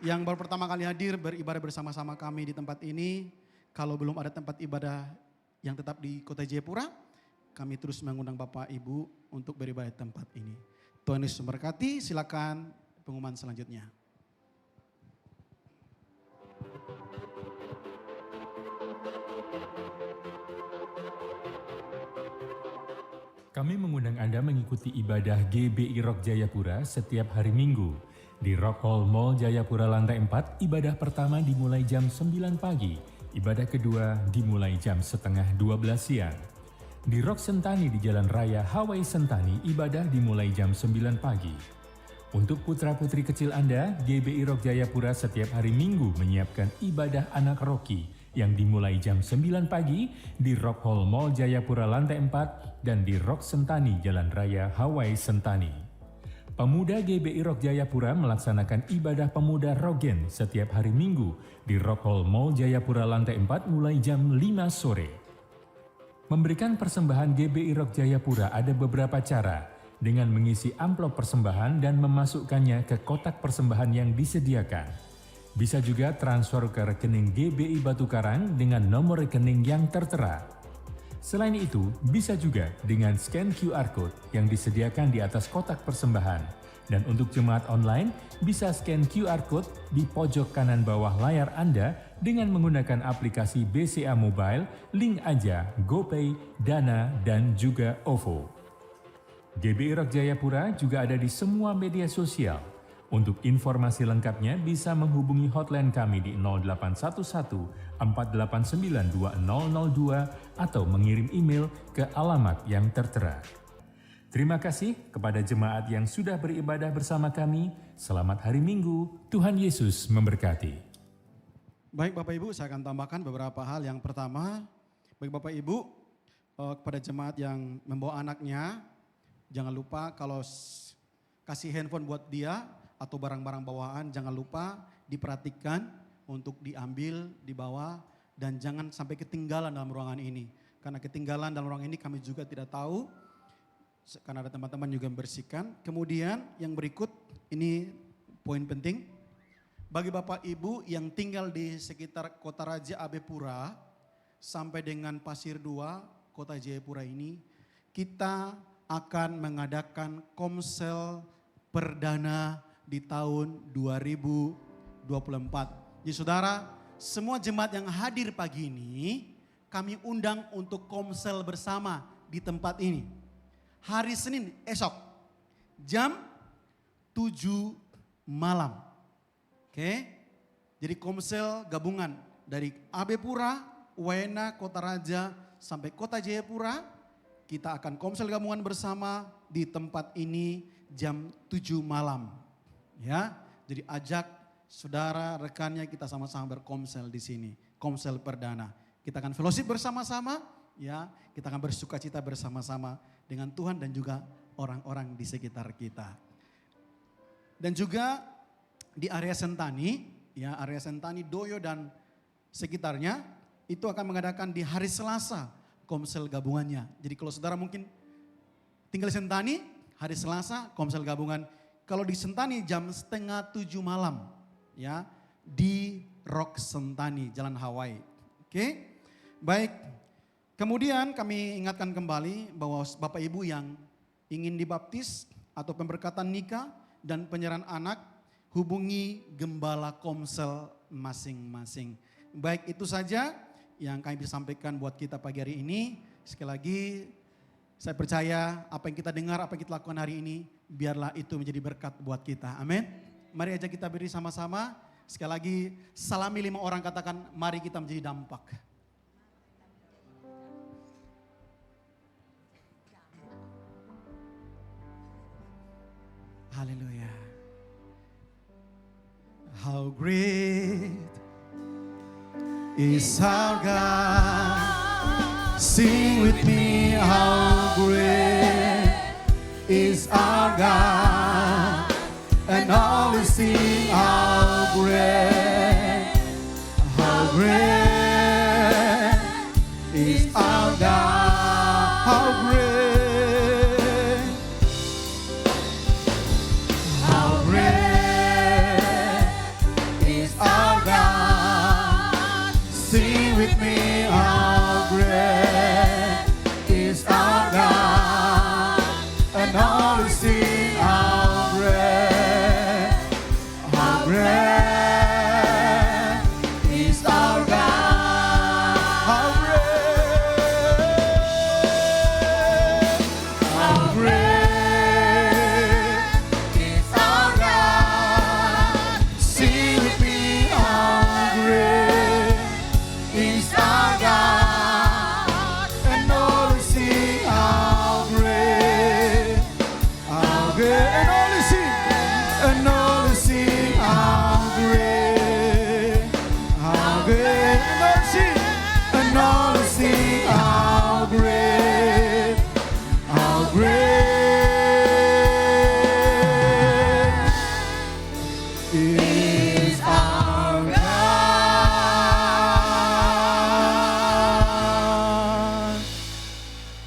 yang baru pertama kali hadir beribadah bersama-sama kami di tempat ini. Kalau belum ada tempat ibadah yang tetap di Kota Jayapura, kami terus mengundang Bapak Ibu untuk beribadah di tempat ini. Tuhan Yesus memberkati, silakan pengumuman selanjutnya. Kami mengundang Anda mengikuti ibadah GBI Rock Jayapura setiap hari Minggu. Di Rock Hall Mall Jayapura lantai 4, ibadah pertama dimulai jam 9 pagi. Ibadah kedua dimulai jam setengah 12 siang. Di Rock Sentani di Jalan Raya Hawaii Sentani, ibadah dimulai jam 9 pagi. Untuk putra-putri kecil Anda, GBI Rock Jayapura setiap hari Minggu menyiapkan ibadah anak Rocky yang dimulai jam 9 pagi di Rock Hall Mall Jayapura lantai 4 dan di Rock Sentani Jalan Raya Hawaii Sentani. Pemuda GBI Rock Jayapura melaksanakan ibadah pemuda Rogen setiap hari Minggu di Rock Hall Mall Jayapura lantai 4 mulai jam 5 sore. Memberikan persembahan GBI Rock Jayapura ada beberapa cara, dengan mengisi amplop persembahan dan memasukkannya ke kotak persembahan yang disediakan. Bisa juga transfer ke rekening GBI Batu Karang dengan nomor rekening yang tertera. Selain itu, bisa juga dengan scan QR Code yang disediakan di atas kotak persembahan. Dan untuk jemaat online, bisa scan QR Code di pojok kanan bawah layar Anda dengan menggunakan aplikasi BCA Mobile, link aja, GoPay, Dana, dan juga OVO. GBI Rock Jayapura juga ada di semua media sosial. Untuk informasi lengkapnya bisa menghubungi hotline kami di 0811 489 2002 atau mengirim email ke alamat yang tertera. Terima kasih kepada jemaat yang sudah beribadah bersama kami. Selamat hari Minggu, Tuhan Yesus memberkati. Baik Bapak Ibu, saya akan tambahkan beberapa hal. Yang pertama, bagi Bapak Ibu, kepada jemaat yang membawa anaknya, jangan lupa kalau kasih handphone buat dia atau barang-barang bawaan, jangan lupa diperhatikan untuk diambil, dibawa, dan jangan sampai ketinggalan dalam ruangan ini. Karena ketinggalan dalam ruangan ini kami juga tidak tahu, karena ada teman-teman juga membersihkan. Kemudian yang berikut, ini poin penting, bagi Bapak Ibu yang tinggal di sekitar Kota Raja Abepura sampai dengan Pasir Dua, Kota Jayapura ini, kita akan mengadakan komsel perdana di tahun 2024. Jadi saudara, semua jemaat yang hadir pagi ini kami undang untuk komsel bersama di tempat ini. Hari Senin esok jam 7 malam. Oke. Jadi komsel gabungan dari Abepura, Wena, Kota Raja sampai Kota Jayapura. Kita akan komsel gabungan bersama di tempat ini jam 7 malam. Ya, jadi ajak saudara, rekannya, kita sama-sama berkomsel di sini. Komsel perdana. Kita akan fellowship bersama-sama Ya, kita akan bersuka cita bersama-sama dengan Tuhan dan juga orang-orang di sekitar kita. Dan juga di area Sentani, ya area Sentani, Doyo dan sekitarnya itu akan mengadakan di hari Selasa komsel gabungannya. Jadi kalau saudara mungkin tinggal di Sentani, hari Selasa komsel gabungan. Kalau di Sentani jam 6:30 malam, ya di Rock Sentani, Jalan Hawaii. Oke, baik. Kemudian kami ingatkan kembali bahwa Bapak Ibu yang ingin dibaptis atau pemberkatan nikah dan penyerahan anak, hubungi gembala komsel masing-masing. Baik, itu saja yang kami bisa sampaikan buat kita pagi hari ini. Sekali lagi saya percaya apa yang kita dengar, apa yang kita lakukan hari ini, biarlah itu menjadi berkat buat kita. Amin. Mari aja kita beri sama-sama. Sekali lagi salami 5 orang, katakan mari kita menjadi dampak. Haleluya. How great is our God. Sing with me, how great is our God. And all will sing, how great is our God. How great, how great is our God. Sing with me, how great is our God. And all will sing, how great, how great is our God. How great is our God. Sing with me, how great is our God. And all will sing, how great, how great. And all will sing, and all will sing, how great, how great. And all will sing, and all will sing, how great, how great is our God.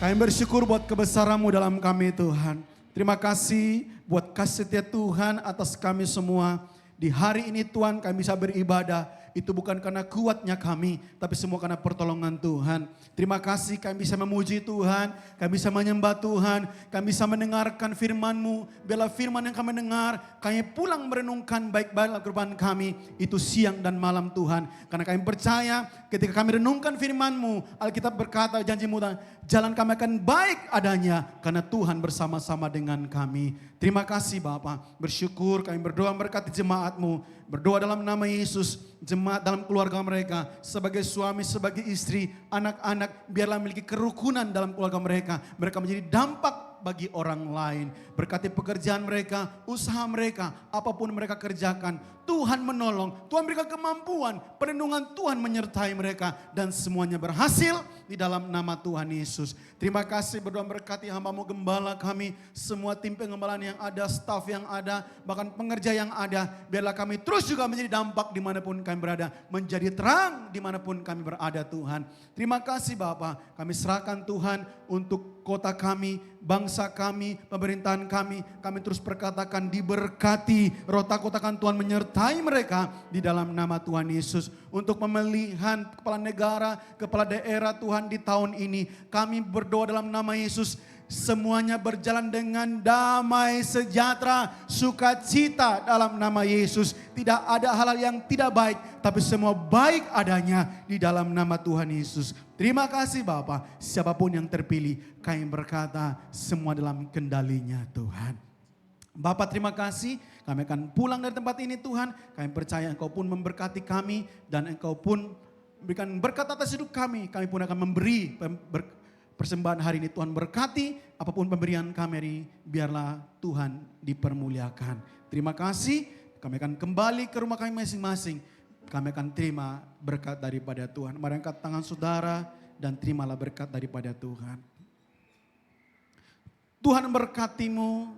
Kami bersyukur buat kebesaran-Mu dalam kami Tuhan. Terima kasih buat kasih setia Tuhan atas kami semua. Di hari ini Tuhan kami bisa beribadah. Itu bukan karena kuatnya kami, tapi semua karena pertolongan Tuhan. Terima kasih kami bisa memuji Tuhan, kami bisa menyembah Tuhan, kami bisa mendengarkan firman-Mu. Biarlah firman yang kami dengar, kami pulang merenungkan baik-baik dalam kehidupan kami. Itu siang dan malam Tuhan. Karena kami percaya ketika kami renungkan firman-Mu, Alkitab berkata janji-Mu, jalan kami akan baik adanya karena Tuhan bersama-sama dengan kami. Terima kasih Bapa. Bersyukur kami berdoa berkati jemaat-Mu. Berdoa dalam nama Yesus, jemaat dalam keluarga mereka, sebagai suami, sebagai istri, anak-anak, biarlah memiliki kerukunan dalam keluarga mereka. Mereka menjadi dampak bagi orang lain. Berkati pekerjaan mereka, usaha mereka, apapun mereka kerjakan. Tuhan menolong, Tuhan berikan kemampuan, perlindungan Tuhan menyertai mereka. Dan semuanya berhasil di dalam nama Tuhan Yesus. Terima kasih berdoa berkati hamba-Mu gembala kami, semua tim pengembalaan yang ada, staf yang ada, bahkan pengerja yang ada. Biarlah kami terus juga menjadi dampak dimanapun kami berada, menjadi terang dimanapun kami berada Tuhan. Terima kasih Bapa, kami serahkan Tuhan untuk kota kami, bangsa kami, pemerintahan kami terus perkatakan diberkati, roh takut akan Tuhan menyertai mereka di dalam nama Tuhan Yesus. Untuk pemilihan kepala negara, kepala daerah Tuhan di tahun ini, kami berdoa dalam nama Yesus, semuanya berjalan dengan damai, sejahtera, sukacita dalam nama Yesus. Tidak ada hal-hal yang tidak baik, tapi semua baik adanya di dalam nama Tuhan Yesus. Terima kasih Bapa, siapapun yang terpilih, kami berkata semua dalam kendalinya Tuhan. Bapak terima kasih, kami akan pulang dari tempat ini Tuhan. Kami percaya Engkau pun memberkati kami dan Engkau pun memberikan berkat atas hidup kami. Kami pun akan memberi persembahan hari ini. Tuhan berkati apapun pemberian kami hari ini, biarlah Tuhan dipermuliakan. Terima kasih, kami akan kembali ke rumah kami masing-masing. Kami akan terima berkat daripada Tuhan. Mari angkat tangan saudara dan terimalah berkat daripada Tuhan. Tuhan memberkatimu,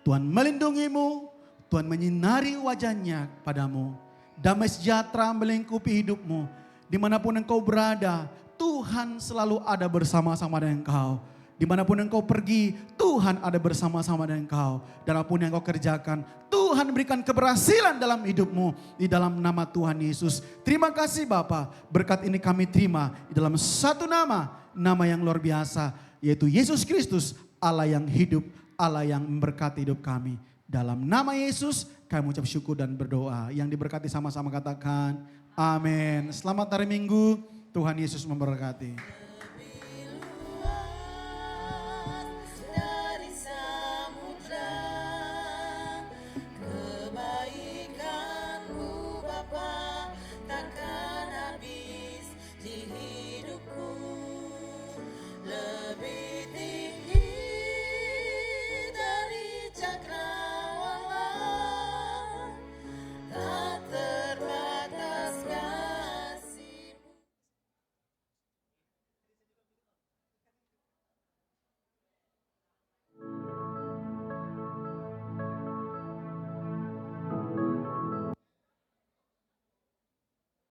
Tuhan melindungimu, Tuhan menyinari wajahnya padamu. Damai sejahtera melingkupi hidupmu. Dimanapun engkau berada, Tuhan selalu ada bersama-sama dengan engkau. Dimanapun engkau pergi, Tuhan ada bersama-sama dengan engkau. Dan apapun yang engkau kerjakan, Tuhan berikan keberhasilan dalam hidupmu. Di dalam nama Tuhan Yesus. Terima kasih Bapa, berkat ini kami terima di dalam satu nama. Nama yang luar biasa, yaitu Yesus Kristus, Allah yang hidup, Allah yang memberkati hidup kami. Dalam nama Yesus kami mengucap syukur dan berdoa. Yang diberkati sama-sama katakan amin. Selamat hari Minggu, Tuhan Yesus memberkati.